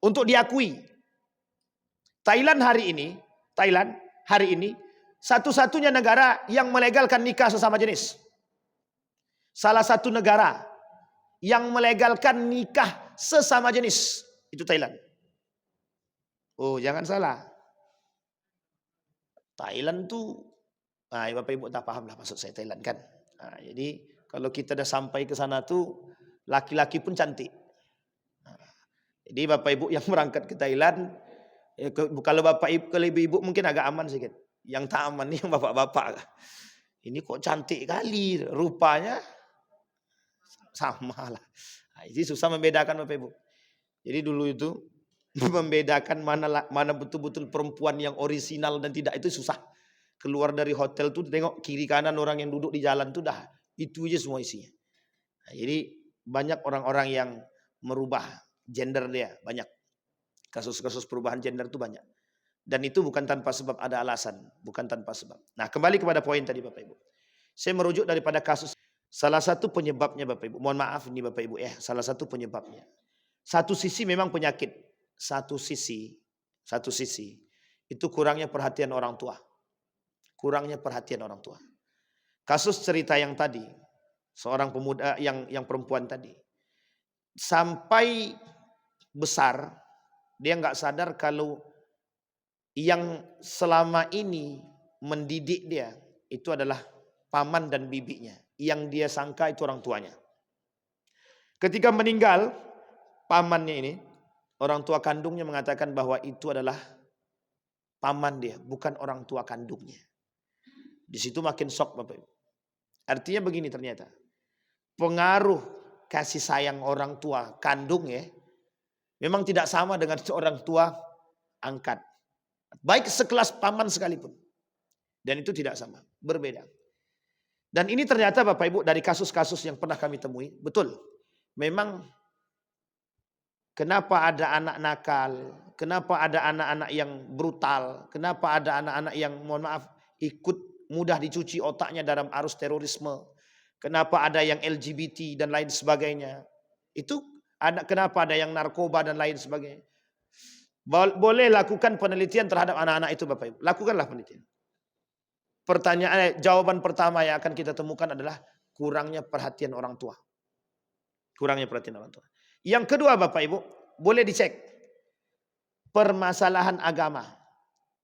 B: Untuk diakui. Thailand hari ini, satu-satunya negara yang melegalkan nikah sesama jenis. Salah satu negara yang melegalkan nikah sesama jenis itu Thailand. Oh, jangan salah. Thailand tuh, nah Bapak Ibu tak paham lah maksud saya Thailand kan. Nah, jadi kalau kita udah sampai ke sana tuh laki-laki pun cantik. Jadi Bapak Ibu yang berangkat ke Thailand, kalau Bapak Ibu, kalau Ibu mungkin agak aman sedikit. Yang tak aman nih yang bapak-bapak. Ini kok cantik kali, rupanya sama lah. Nah, ini susah membedakan Bapak Ibu. Jadi dulu itu membedakan mana betul-betul perempuan yang orisinal dan tidak itu susah. Keluar dari hotel tuh tengok kiri kanan orang yang duduk di jalan tuh dah itu aja semua isinya. Nah, jadi banyak orang-orang yang merubah gender dia, banyak. Kasus-kasus perubahan gender itu banyak. Dan itu bukan tanpa sebab, ada alasan, bukan tanpa sebab. Nah, kembali kepada poin tadi Bapak Ibu. Saya merujuk daripada kasus, salah satu penyebabnya Bapak Ibu. Mohon maaf ini Bapak Ibu ya, salah satu penyebabnya. Satu sisi memang penyakit, satu sisi itu kurangnya perhatian orang tua. Kurangnya perhatian orang tua. Kasus cerita yang tadi, seorang pemuda yang perempuan tadi, sampai besar dia nggak sadar kalau yang selama ini mendidik dia itu adalah paman dan bibinya. Yang dia sangka itu orang tuanya. Ketika meninggal, pamannya ini, orang tua kandungnya mengatakan bahwa itu adalah paman dia, bukan orang tua kandungnya. Di situ makin shock Bapak Ibu. Artinya begini ternyata. Pengaruh kasih sayang orang tua kandung ya, memang tidak sama dengan seorang tua angkat. Baik sekelas paman sekalipun. Dan itu tidak sama, berbeda. Dan ini ternyata Bapak Ibu dari kasus-kasus yang pernah kami temui, betul. Memang kenapa ada anak nakal, kenapa ada anak-anak yang brutal, kenapa ada anak-anak yang mohon maaf ikut mudah dicuci otaknya dalam arus terorisme. Kenapa ada yang LGBT dan lain sebagainya. Itu kenapa ada yang narkoba dan lain sebagainya. Boleh lakukan penelitian terhadap anak-anak itu Bapak Ibu. Lakukanlah penelitian. Jawaban pertama yang akan kita temukan adalah kurangnya perhatian orang tua. Kurangnya perhatian orang tua. Yang kedua Bapak Ibu, boleh dicek. Permasalahan agama.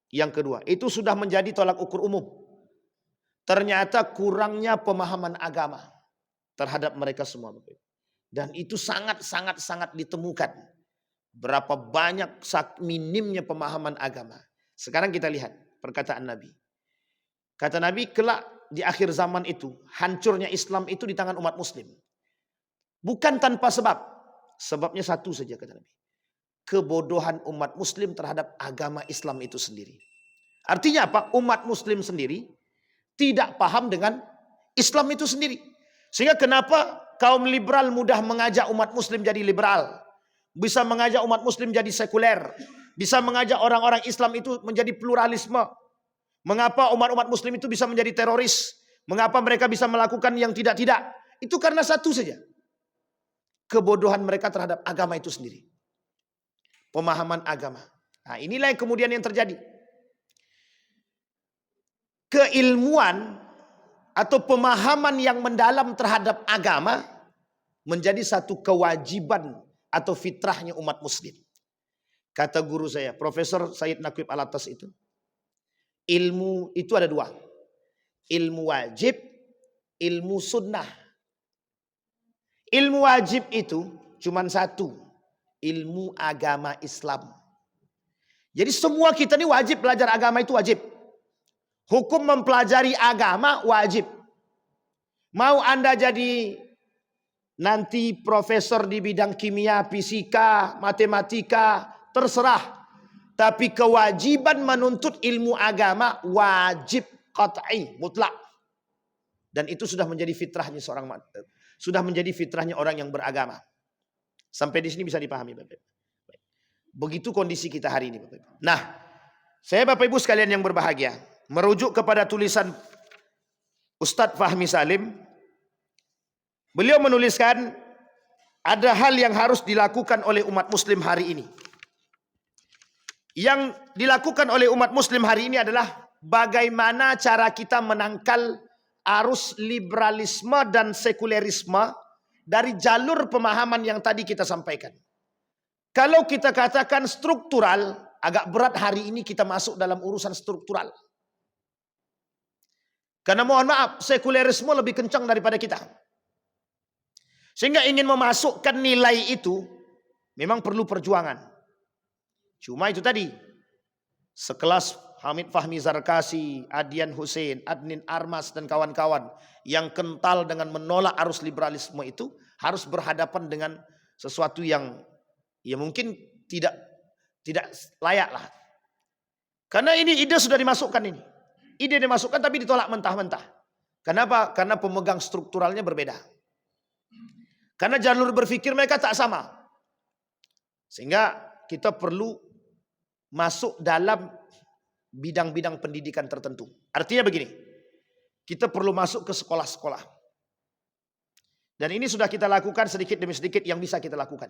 B: Yang kedua, itu sudah menjadi tolak ukur umum. Ternyata kurangnya pemahaman agama terhadap mereka semua. Dan itu sangat ditemukan. Berapa banyak minimnya pemahaman agama. Sekarang kita lihat perkataan Nabi. Kata Nabi, kelak di akhir zaman itu, hancurnya Islam itu di tangan umat muslim. Bukan tanpa sebab. Sebabnya satu saja kata Nabi. Kebodohan umat muslim terhadap agama Islam itu sendiri. Artinya apa? Umat muslim sendiri tidak paham dengan Islam itu sendiri. Sehingga kenapa kaum liberal mudah mengajak umat muslim jadi liberal. Bisa mengajak umat muslim jadi sekuler. Bisa mengajak orang-orang Islam itu menjadi pluralisme. Mengapa umat-umat muslim itu bisa menjadi teroris. Mengapa mereka bisa melakukan yang tidak-tidak. Itu karena satu saja. Kebodohan mereka terhadap agama itu sendiri. Pemahaman agama. Nah, inilah yang kemudian yang terjadi. Keilmuan atau pemahaman yang mendalam terhadap agama menjadi satu kewajiban atau fitrahnya umat muslim. Kata guru saya, Profesor Said Naqib Alatas itu, ilmu itu ada dua. Ilmu wajib, ilmu sunnah. Ilmu wajib itu cuma satu, ilmu agama Islam. Jadi semua kita ini wajib belajar agama, itu wajib. Hukum mempelajari agama wajib. Mau Anda jadi nanti profesor di bidang kimia, fisika, matematika, terserah. Tapi kewajiban menuntut ilmu agama wajib qat'i, mutlak. Dan itu sudah menjadi fitrahnya orang yang beragama. Sampai di sini bisa dipahami Bapak. Begitu kondisi kita hari ini Bapak. Nah, saya Bapak Ibu sekalian yang berbahagia, merujuk kepada tulisan Ustadz Fahmi Salim. Beliau menuliskan ada hal yang harus dilakukan oleh umat muslim hari ini. Yang dilakukan oleh umat muslim hari ini adalah bagaimana cara kita menangkal arus liberalisme dan sekulerisme dari jalur pemahaman yang tadi kita sampaikan. Kalau kita katakan struktural, agak berat hari ini kita masuk dalam urusan struktural. Karena mohon maaf, sekulerisme lebih kencang daripada kita. Sehingga ingin memasukkan nilai itu memang perlu perjuangan. Cuma itu tadi, sekelas Hamid Fahmi Zarkasi, Adian Hussein, Adnin Armas dan kawan-kawan yang kental dengan menolak arus liberalisme itu harus berhadapan dengan sesuatu yang ya mungkin tidak layak lah. Karena ini ide sudah dimasukkan ini. Ide dimasukkan tapi ditolak mentah-mentah. Kenapa? Karena pemegang strukturalnya berbeda. Karena jalur berpikir mereka tak sama. Sehingga kita perlu masuk dalam bidang-bidang pendidikan tertentu. Artinya begini, kita perlu masuk ke sekolah-sekolah. Dan ini sudah kita lakukan sedikit demi sedikit yang bisa kita lakukan.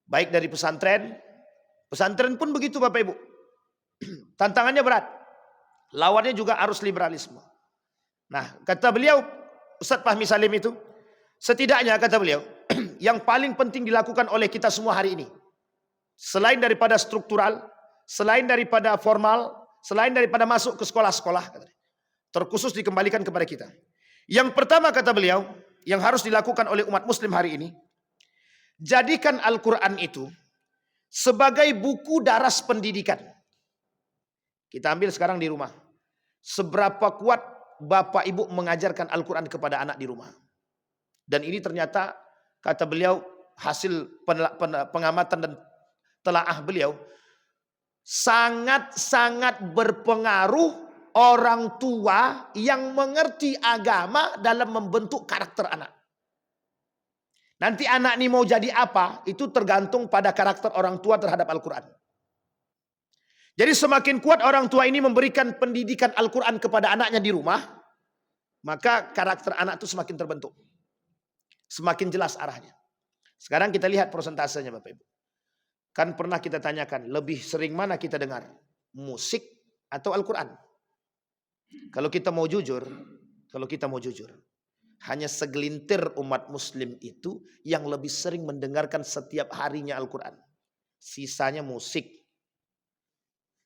B: Baik dari pesantren, pesantren pun begitu Bapak Ibu. Tantangannya berat. Lawannya juga arus liberalisme. Nah, kata beliau, Ustaz Fahmi Salim itu, setidaknya kata beliau, yang paling penting dilakukan oleh kita semua hari ini, selain daripada struktural, selain daripada formal, selain daripada masuk ke sekolah-sekolah, terkhusus dikembalikan kepada kita. Yang pertama kata beliau, yang harus dilakukan oleh umat muslim hari ini, jadikan Al-Quran itu sebagai buku daras pendidikan. Kita ambil sekarang di rumah. Seberapa kuat bapak ibu mengajarkan Al-Quran kepada anak di rumah. Dan ini ternyata kata beliau hasil pengamatan dan telaah beliau, sangat-sangat berpengaruh orang tua yang mengerti agama dalam membentuk karakter anak. Nanti anak ini mau jadi apa, itu tergantung pada karakter orang tua terhadap Al-Quran. Jadi semakin kuat orang tua ini memberikan pendidikan Al-Quran kepada anaknya di rumah, maka karakter anak itu semakin terbentuk. Semakin jelas arahnya. Sekarang kita lihat prosentasenya Bapak Ibu. Kan pernah kita tanyakan, lebih sering mana kita dengar? Musik atau Al-Quran? Kalau kita mau jujur, hanya segelintir umat muslim itu yang lebih sering mendengarkan setiap harinya Al-Quran. Sisanya musik.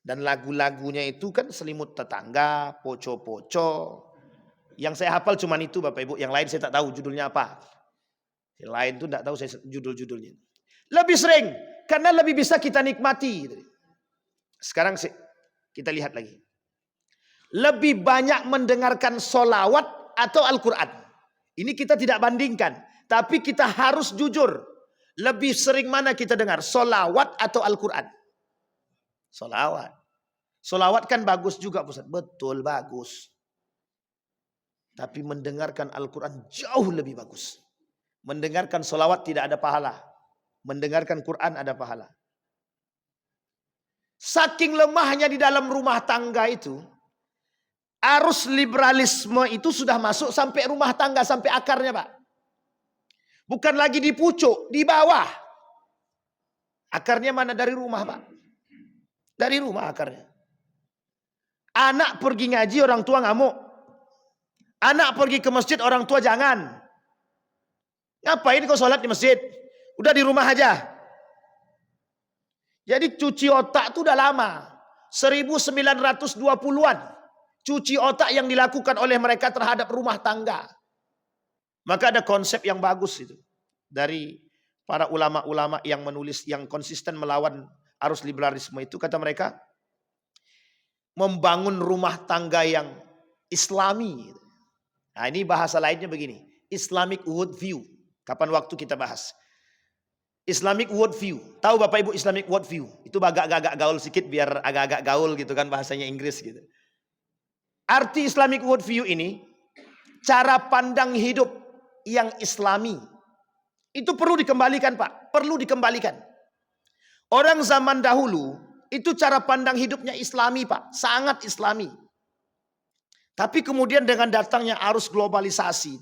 B: Dan lagu-lagunya itu kan selimut tetangga, poco-poco. Yang saya hafal cuma itu Bapak Ibu. Yang lain saya tak tahu judulnya apa. Yang lain itu tak tahu saya judul-judulnya. Lebih sering. Karena lebih bisa kita nikmati. Sekarang kita lihat lagi. Lebih banyak mendengarkan solawat atau Al-Quran. Ini kita tidak bandingkan. Tapi kita harus jujur. Lebih sering mana kita dengar? Solawat atau Al-Quran? Solawat. Solawat kan bagus juga Ustaz. Betul bagus. Tapi mendengarkan Al-Quran jauh lebih bagus. Mendengarkan solawat tidak ada pahala. Mendengarkan Quran ada pahala. Saking lemahnya di dalam rumah tangga itu. Arus liberalisme itu sudah masuk sampai rumah tangga. Sampai akarnya Pak. Bukan lagi di pucuk. Di bawah. Akarnya mana? Dari rumah Pak. Dari rumah akarnya. Anak pergi ngaji orang tua ngamuk. Anak pergi ke masjid orang tua jangan. Ngapain kau sholat di masjid? Udah di rumah aja. Jadi cuci otak itu udah lama. 1920-an. Cuci otak yang dilakukan oleh mereka terhadap rumah tangga. Maka ada konsep yang bagus itu. Dari para ulama-ulama yang menulis, yang konsisten melawan arus liberalisme itu, kata mereka, membangun rumah tangga yang Islami. Nah ini bahasa lainnya begini, Islamic worldview. Kapan waktu kita bahas Islamic worldview. Tahu Bapak Ibu Islamic worldview? Itu agak-agak gaul sedikit biar agak-agak gaul gitu kan bahasanya Inggris gitu. Arti Islamic worldview ini, cara pandang hidup yang Islami. Itu perlu dikembalikan Pak, perlu dikembalikan. Orang zaman dahulu itu cara pandang hidupnya Islami Pak, sangat Islami. Tapi kemudian dengan datangnya arus globalisasi,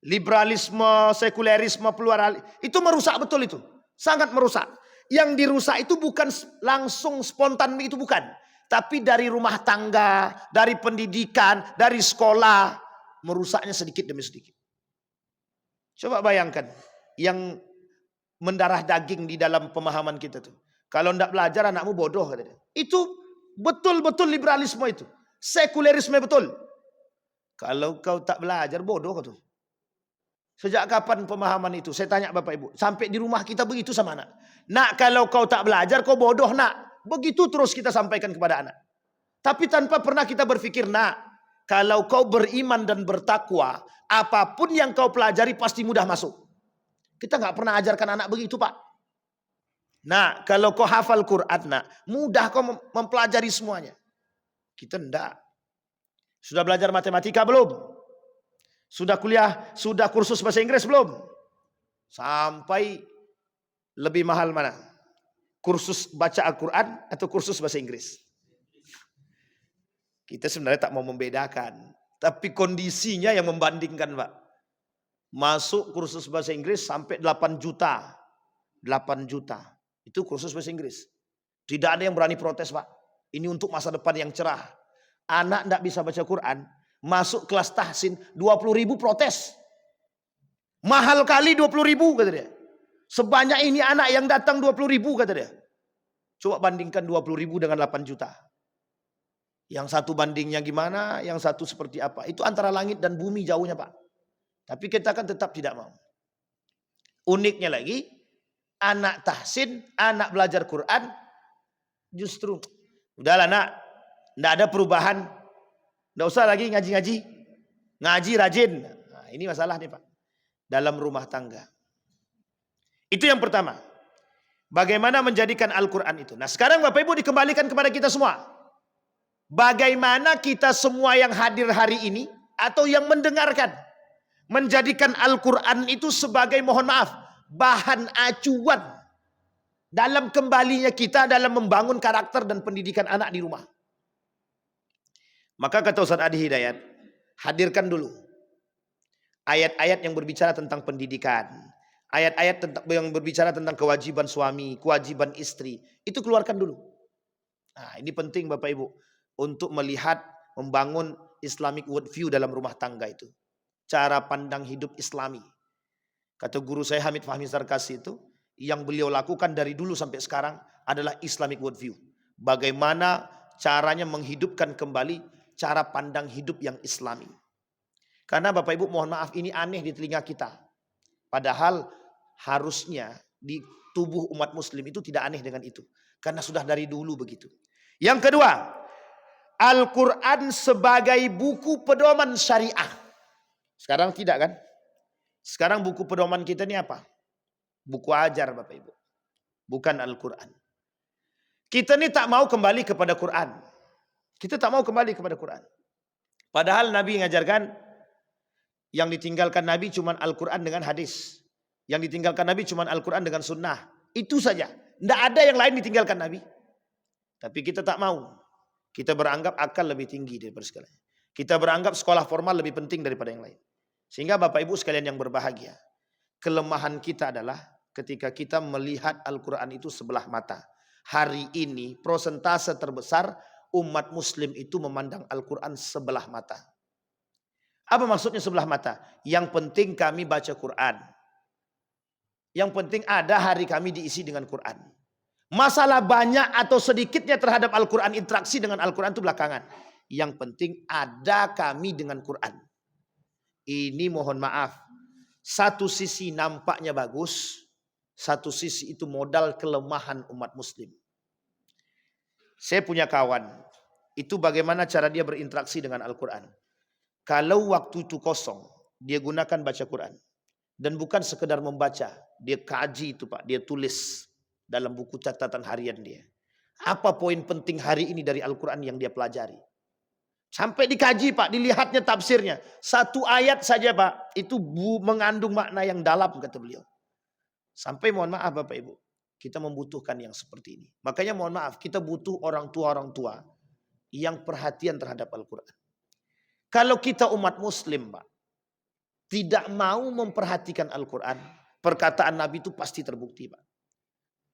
B: liberalisme, sekulerisme, pluralis, itu merusak betul itu, sangat merusak. Yang dirusak itu bukan langsung spontan, itu bukan, tapi dari rumah tangga, dari pendidikan, dari sekolah, merusaknya sedikit demi sedikit. Coba bayangkan yang mendarah daging di dalam pemahaman kita tuh. Kalau tidak belajar anakmu bodoh katanya. Itu betul-betul liberalisme itu. Sekulerisme betul. Kalau kau tak belajar, bodoh kau tuh. Sejak kapan pemahaman itu? Saya tanya Bapak Ibu. Sampai di rumah kita begitu sama anak. Nak, kalau kau tak belajar, kau bodoh nak. Begitu terus kita sampaikan kepada anak. Tapi tanpa pernah kita berpikir, nak, kalau kau beriman dan bertakwa, apapun yang kau pelajari pasti mudah masuk. Kita nggak pernah ajarkan anak begitu, Pak. Nah, kalau kau hafal Quran, nak, mudah kau mempelajari semuanya. Kita enggak. Sudah belajar matematika belum? Sudah kuliah, sudah kursus bahasa Inggris belum? Sampai lebih mahal mana? Kursus baca Al-Quran atau kursus bahasa Inggris? Kita sebenarnya tak mau membedakan. Tapi kondisinya yang membandingkan, Pak. Masuk kursus bahasa Inggris sampai 8 juta. 8 juta. Itu kursus bahasa Inggris. Tidak ada yang berani protes, Pak. Ini untuk masa depan yang cerah. Anak tidak bisa baca Quran. Masuk kelas tahsin 20.000 protes. Mahal kali 20.000 kata dia. Sebanyak ini anak yang datang 20.000 kata dia. Coba bandingkan 20.000 dengan 8 juta. Yang satu bandingnya gimana, yang satu seperti apa. Itu antara langit dan bumi jauhnya, Pak. Tapi kita kan tetap tidak mau. Uniknya lagi, anak tahsin, anak belajar Quran, justru udahlah nak, tidak ada perubahan. Tidak usah lagi ngaji-ngaji. Ngaji rajin. Nah, ini masalah nih, Pak. Dalam rumah tangga. Itu yang pertama. Bagaimana menjadikan Al-Quran itu. Nah sekarang Bapak Ibu dikembalikan kepada kita semua. Bagaimana kita semua yang hadir hari ini. Atau yang mendengarkan. Menjadikan Al-Quran itu sebagai, mohon maaf, bahan acuan. Dalam kembalinya kita dalam membangun karakter dan pendidikan anak di rumah. Maka kata Ustaz Adi Hidayat, hadirkan dulu ayat-ayat yang berbicara tentang pendidikan. Ayat-ayat yang berbicara tentang kewajiban suami, kewajiban istri. Itu keluarkan dulu. Nah ini penting Bapak Ibu. Untuk melihat, membangun Islamic worldview dalam rumah tangga itu. Cara pandang hidup Islami. Kata guru saya Hamid Fahmi Sarkasi itu, yang beliau lakukan dari dulu sampai sekarang adalah Islamic worldview. Bagaimana caranya menghidupkan kembali cara pandang hidup yang Islami. Karena Bapak Ibu mohon maaf ini aneh di telinga kita. Padahal harusnya di tubuh umat muslim itu tidak aneh dengan itu. Karena sudah dari dulu begitu. Yang kedua, Al-Quran sebagai buku pedoman syariah. Sekarang tidak kan? Sekarang buku pedoman kita ini apa? Buku ajar Bapak Ibu. Bukan Al-Quran. Kita ini tak mau kembali kepada Quran. Kita tak mau kembali kepada Quran. Padahal Nabi mengajarkan yang ditinggalkan Nabi cuma Al-Quran dengan hadis. Yang ditinggalkan Nabi cuma Al-Quran dengan sunnah. Itu saja. Tidak ada yang lain ditinggalkan Nabi. Tapi kita tak mau. Kita beranggap akal lebih tinggi daripada segalanya. Kita beranggap sekolah formal lebih penting daripada yang lain. Sehingga Bapak Ibu sekalian yang berbahagia. Kelemahan kita adalah ketika kita melihat Al-Quran itu sebelah mata. Hari ini prosentase terbesar umat muslim itu memandang Al-Quran sebelah mata. Apa maksudnya sebelah mata? Yang penting kami baca Quran. Yang penting ada hari kami diisi dengan Quran. Masalah banyak atau sedikitnya terhadap Al-Quran, interaksi dengan Al-Quran itu belakangan. Yang penting ada kami dengan Quran. Ini mohon maaf. Satu sisi nampaknya bagus. Satu sisi itu modal kelemahan umat muslim. Saya punya kawan. Itu bagaimana cara dia berinteraksi dengan Al-Quran. Kalau waktu itu kosong, dia gunakan baca Quran. Dan bukan sekedar membaca. Dia kaji itu Pak. Dia tulis dalam buku catatan harian dia. Apa poin penting hari ini dari Al-Quran yang dia pelajari. Sampai dikaji Pak. Dilihatnya tafsirnya. Satu ayat saja Pak. Itu mengandung makna yang dalam kata beliau. Sampai mohon maaf Bapak Ibu. Kita membutuhkan yang seperti ini. Makanya mohon maaf. Kita butuh orang tua yang perhatian terhadap Al-Quran. Kalau kita umat muslim Pak, tidak mau memperhatikan Al-Quran, perkataan Nabi itu pasti terbukti Pak.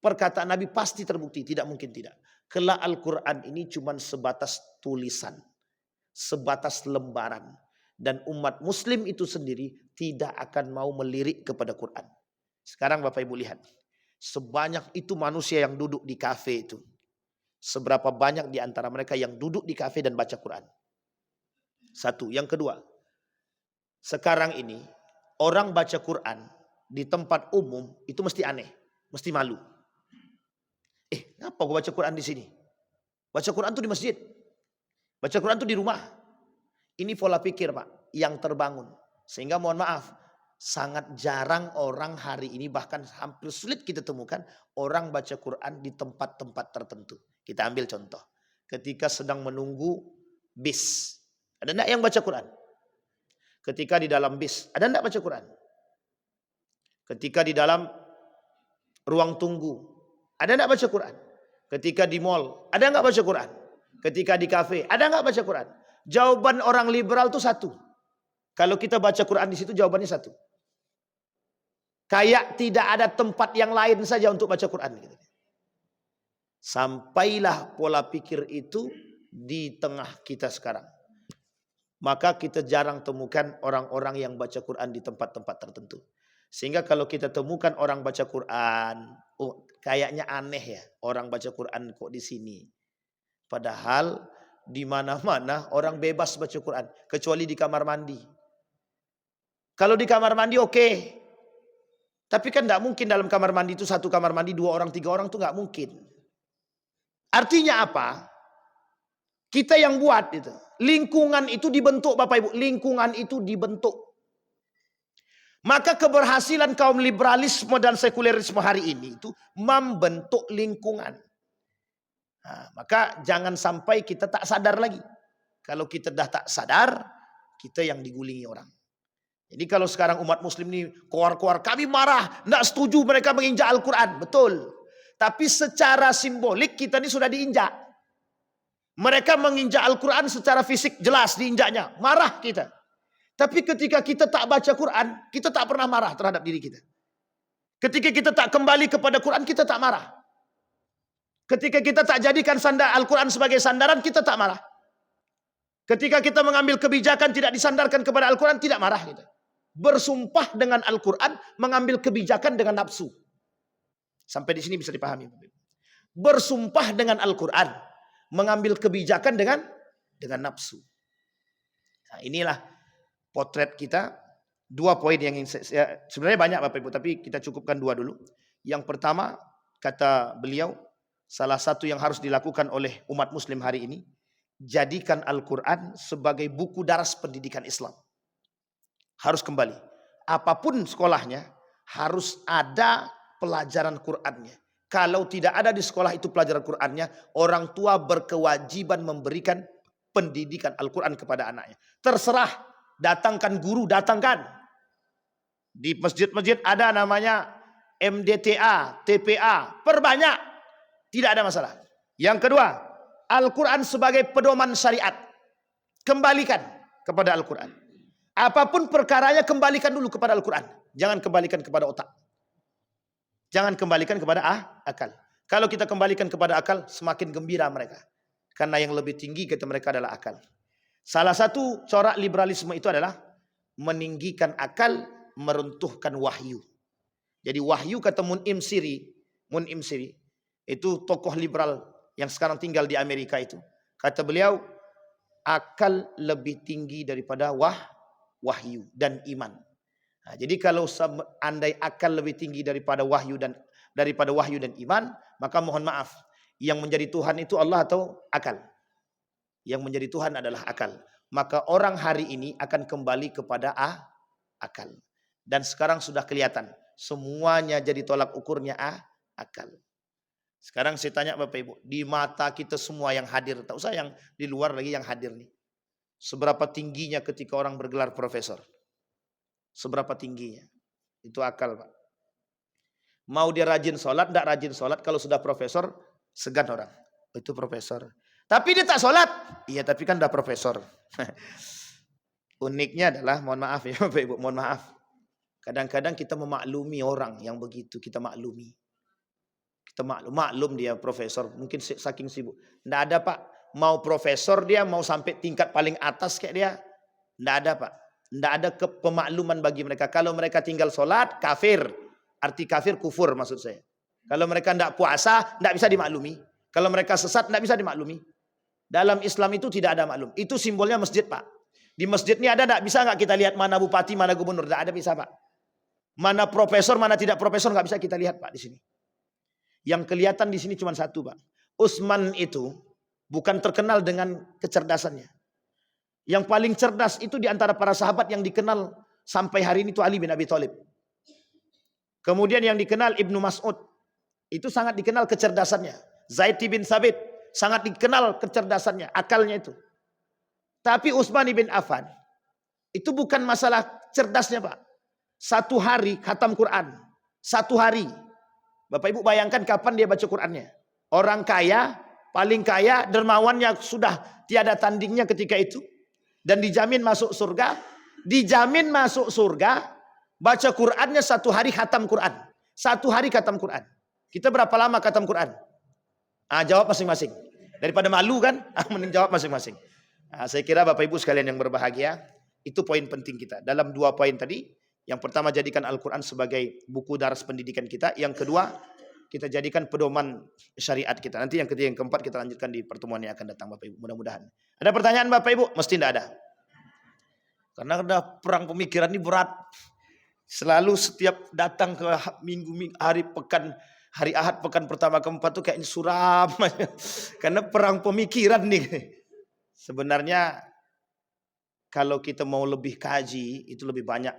B: Perkataan Nabi pasti terbukti, tidak mungkin tidak. Kelak Al-Quran ini cuma sebatas tulisan, sebatas lembaran. Dan umat muslim itu sendiri tidak akan mau melirik kepada Quran. Sekarang Bapak Ibu lihat, sebanyak itu manusia yang duduk di kafe itu. Seberapa banyak di antara mereka yang duduk di kafe dan baca Quran. Satu. Yang kedua, sekarang ini orang baca Quran di tempat umum itu mesti aneh, mesti malu. Ngapa gua baca Quran di sini? Baca Quran tuh di masjid. Baca Quran tuh di rumah. Ini pola pikir, Pak, yang terbangun. Sehingga mohon maaf, sangat jarang orang hari ini, bahkan hampir sulit kita temukan orang baca Quran di tempat-tempat tertentu. Kita ambil contoh. Ketika sedang menunggu bis. Ada enggak yang baca Quran? Ketika di dalam bis. Ada enggak baca Quran? Ketika di dalam ruang tunggu. Ada enggak baca Quran? Ketika di mall. Ada enggak baca Quran? Ketika di kafe. Ada enggak baca Quran? Jawaban orang liberal itu satu. Kalau kita baca Quran di situ jawabannya satu. Kayak tidak ada tempat yang lain saja untuk baca Quran. Sampailah pola pikir itu di tengah kita sekarang. Maka kita jarang temukan orang-orang yang baca Quran di tempat-tempat tertentu. Sehingga kalau kita temukan orang baca Quran, kayaknya aneh ya, orang baca Quran kok di sini. Padahal di mana-mana orang bebas baca Quran, kecuali di kamar mandi. Kalau di kamar mandi oke. Tapi kan tidak mungkin dalam kamar mandi itu satu kamar mandi 2 orang 3 orang itu nggak mungkin. Artinya apa? Kita yang buat itu. Lingkungan itu dibentuk, Bapak Ibu. Lingkungan itu dibentuk. Maka keberhasilan kaum liberalisme dan sekulerisme hari ini itu membentuk lingkungan. Nah, maka jangan sampai kita tak sadar lagi. Kalau kita dah tak sadar, kita yang digulingi orang. Jadi kalau sekarang umat muslim ini keluar-keluar, kami marah, tidak setuju mereka menginjak Al-Quran. Betul. Tapi secara simbolik kita ini sudah diinjak. Mereka menginjak Al-Quran secara fisik jelas diinjaknya. Marah kita. Tapi ketika kita tak baca Quran, kita tak pernah marah terhadap diri kita. Ketika kita tak kembali kepada Quran, kita tak marah. Ketika kita tak jadikan Al-Quran sebagai sandaran, kita tak marah. Ketika kita mengambil kebijakan tidak disandarkan kepada Al-Quran, tidak marah kita. Bersumpah dengan Al-Quran, mengambil kebijakan dengan nafsu. Sampai di sini bisa dipahami. Bersumpah dengan Al-Quran, mengambil kebijakan dengan nafsu. Nah, inilah potret kita. 2 poin yang sebenarnya banyak Bapak Ibu, tapi kita cukupkan 2 dulu. Yang pertama, kata beliau, salah satu yang harus dilakukan oleh umat muslim hari ini, jadikan Al-Quran sebagai buku daras pendidikan Islam. Harus kembali. Apapun sekolahnya, harus ada pelajaran Qurannya. Kalau tidak ada di sekolah itu pelajaran Qurannya, orang tua berkewajiban memberikan pendidikan Al-Quran kepada anaknya. Terserah, datangkan guru, datangkan. Di masjid-masjid ada namanya MDTA, TPA, perbanyak. Tidak ada masalah. Yang kedua, Al-Quran sebagai pedoman syariat. Kembalikan kepada Al-Quran. Apapun perkaranya kembalikan dulu kepada Al-Quran. Jangan kembalikan kepada otak. Jangan kembalikan kepada akal. Kalau kita kembalikan kepada akal, semakin gembira mereka. Karena yang lebih tinggi kata mereka adalah akal. Salah satu corak liberalisme itu adalah meninggikan akal, meruntuhkan wahyu. Jadi wahyu kata Mun'im Siri, itu tokoh liberal yang sekarang tinggal di Amerika itu. Kata beliau, akal lebih tinggi daripada wahyu dan iman. Nah, jadi kalau andai akal lebih tinggi daripada wahyu dan iman, maka mohon maaf, yang menjadi Tuhan itu Allah atau akal? Yang menjadi Tuhan adalah akal. Maka orang hari ini akan kembali kepada akal. Dan sekarang sudah kelihatan, semuanya jadi tolak ukurnya akal. Sekarang saya tanya Bapak Ibu, di mata kita semua yang hadir, tak usah yang di luar lagi yang hadir nih. Seberapa tingginya ketika orang bergelar profesor? Seberapa tingginya? Itu akal, Pak. Mau dia rajin sholat, tidak rajin sholat, kalau sudah profesor, segan orang. Itu profesor. Tapi dia tak sholat. Iya, tapi kan udah profesor. Uniknya adalah, mohon maaf ya Bapak Ibu, mohon maaf. Kadang-kadang kita memaklumi orang yang begitu, kita maklumi. Kita maklum dia profesor, mungkin saking sibuk. Tidak ada Pak, mau profesor dia, mau sampai tingkat paling atas kayak dia. Tidak ada Pak, tidak ada pemakluman bagi mereka. Kalau mereka tinggal sholat, kafir. Arti kafir, kufur maksud saya. Kalau mereka tidak puasa, tidak bisa dimaklumi. Kalau mereka sesat, tidak bisa dimaklumi. Dalam Islam itu tidak ada maklum. Itu simbolnya masjid Pak. Di masjid ini ada enggak? Bisa enggak kita lihat mana bupati, mana gubernur? Enggak ada, bisa Pak. Mana profesor, mana tidak profesor enggak bisa kita lihat Pak di sini. Yang kelihatan di sini cuma satu Pak. Utsman itu bukan terkenal dengan kecerdasannya. Yang paling cerdas itu di antara para sahabat yang dikenal sampai hari ini itu Ali bin Abi Thalib. Kemudian yang dikenal Ibnu Mas'ud. Itu sangat dikenal kecerdasannya. Zaid bin Sabit sangat dikenal kecerdasannya, akalnya itu. Tapi Utsman bin Affan itu bukan masalah cerdasnya Pak. Satu hari khatam Quran. Satu hari. Bapak Ibu bayangkan kapan dia baca Qurannya. Orang kaya, paling kaya, dermawannya sudah tiada tandingnya ketika itu. Dan dijamin masuk surga. Dijamin masuk surga. Baca Qurannya satu hari khatam Quran. Satu hari khatam Quran. Kita berapa lama khatam Quran? Jawab masing-masing. Daripada malu kan? Mending jawab masing-masing. Saya kira Bapak Ibu sekalian yang berbahagia, itu poin penting kita. Dalam dua poin tadi, yang pertama jadikan Al-Quran sebagai buku daras pendidikan kita. Yang kedua, kita jadikan pedoman syariat kita. Nanti yang ketiga, yang keempat kita lanjutkan di pertemuan yang akan datang Bapak Ibu. Mudah-mudahan. Ada pertanyaan Bapak Ibu? Mesti tidak ada. Karena udah perang pemikiran ini berat. Selalu setiap datang ke minggu hari pekan, hari Ahad pekan pertama keempat tuh kayaknya suram. Karena perang pemikiran nih. Sebenarnya kalau kita mau lebih kaji itu lebih banyak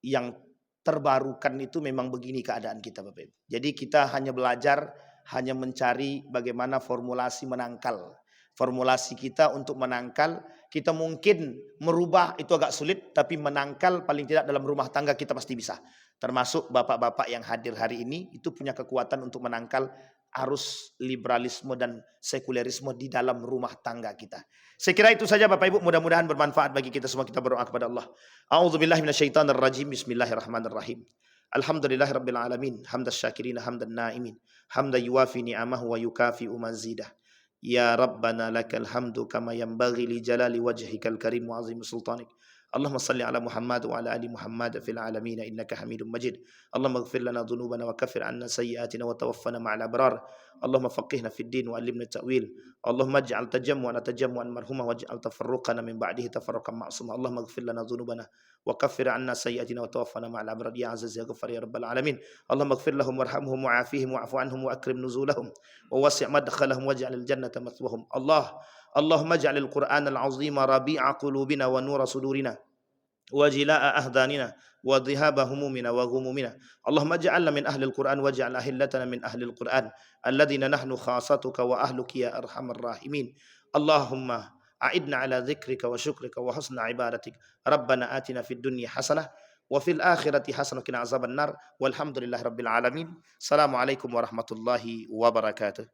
B: yang terbarukan itu memang begini keadaan kita Bapak Ibu. Jadi kita hanya belajar, hanya mencari bagaimana formulasi menangkal. Formulasi kita untuk menangkal, kita mungkin merubah itu agak sulit, tapi menangkal paling tidak dalam rumah tangga kita pasti bisa. Termasuk bapak-bapak yang hadir hari ini itu punya kekuatan untuk menangkal arus liberalisme dan sekulerisme di dalam rumah tangga kita. Saya kira itu saja Bapak Ibu, mudah-mudahan bermanfaat bagi kita semua. Kita berdoa kepada Allah. A'udzubillahi minasyaitonirrajim. Bismillahirrahmanirrahim. Alhamdulillahirabbil alamin. Hamdas syakirin hamdan naimin. Hamda yuwafi ni'amahu wa yukafi'u mazidah. Ya Rabbana lakal hamdu kama yanbaghi li jalali wajhikal karim wa azim sultanik. Allahumma salli ala Muhammad wa ala ali Muhammad fil alamin innaka Hamidum Majid. Allahumma ighfir lana dhunubana wa kaffir 'anna sayyi'atina wa tawaffana ma'al abrar. Allahumma faqihna fid din wa 'allimna ta'wil. Allahumma ij'al tajammu'ana tajammu'an marhuma waj'al tafarruqana min ba'dihi tafarruqan ma'suma. Allahumma ighfir lana dhunubana wa kaffir 'anna sayyi'atina wa tawaffana ma'al abrar ya aziz ya ghaffar ya rabbal alamin. Allahumma ighfir lahum warhamhum wa'afihim wa'fu 'anhum wa akrim nuzulahum wa wasi' madkhalahum waj'al al-jannata mathwahum. Allahumma ij'alil Qur'anal 'azima rabi'a qulubina wa nura sudurina wa jilaa'a ahdanina wa dhihaba humumina wa ghumumina. Allahumma ij'alna min ahlil Qur'an waj'al ahillatana min ahlil Qur'an alladhina nahnu khasatuka wa ahluka ya arhamar rahimin. Allahumma a'idna ala dzikrika wa syukrika wa husna ibadatik. Rabbana atina fid dunya hasanah wa fil akhirati hasanah wa qina azabannar. Walhamdulillahirabbil alamin. Assalamualaikum warahmatullahi wabarakatuh.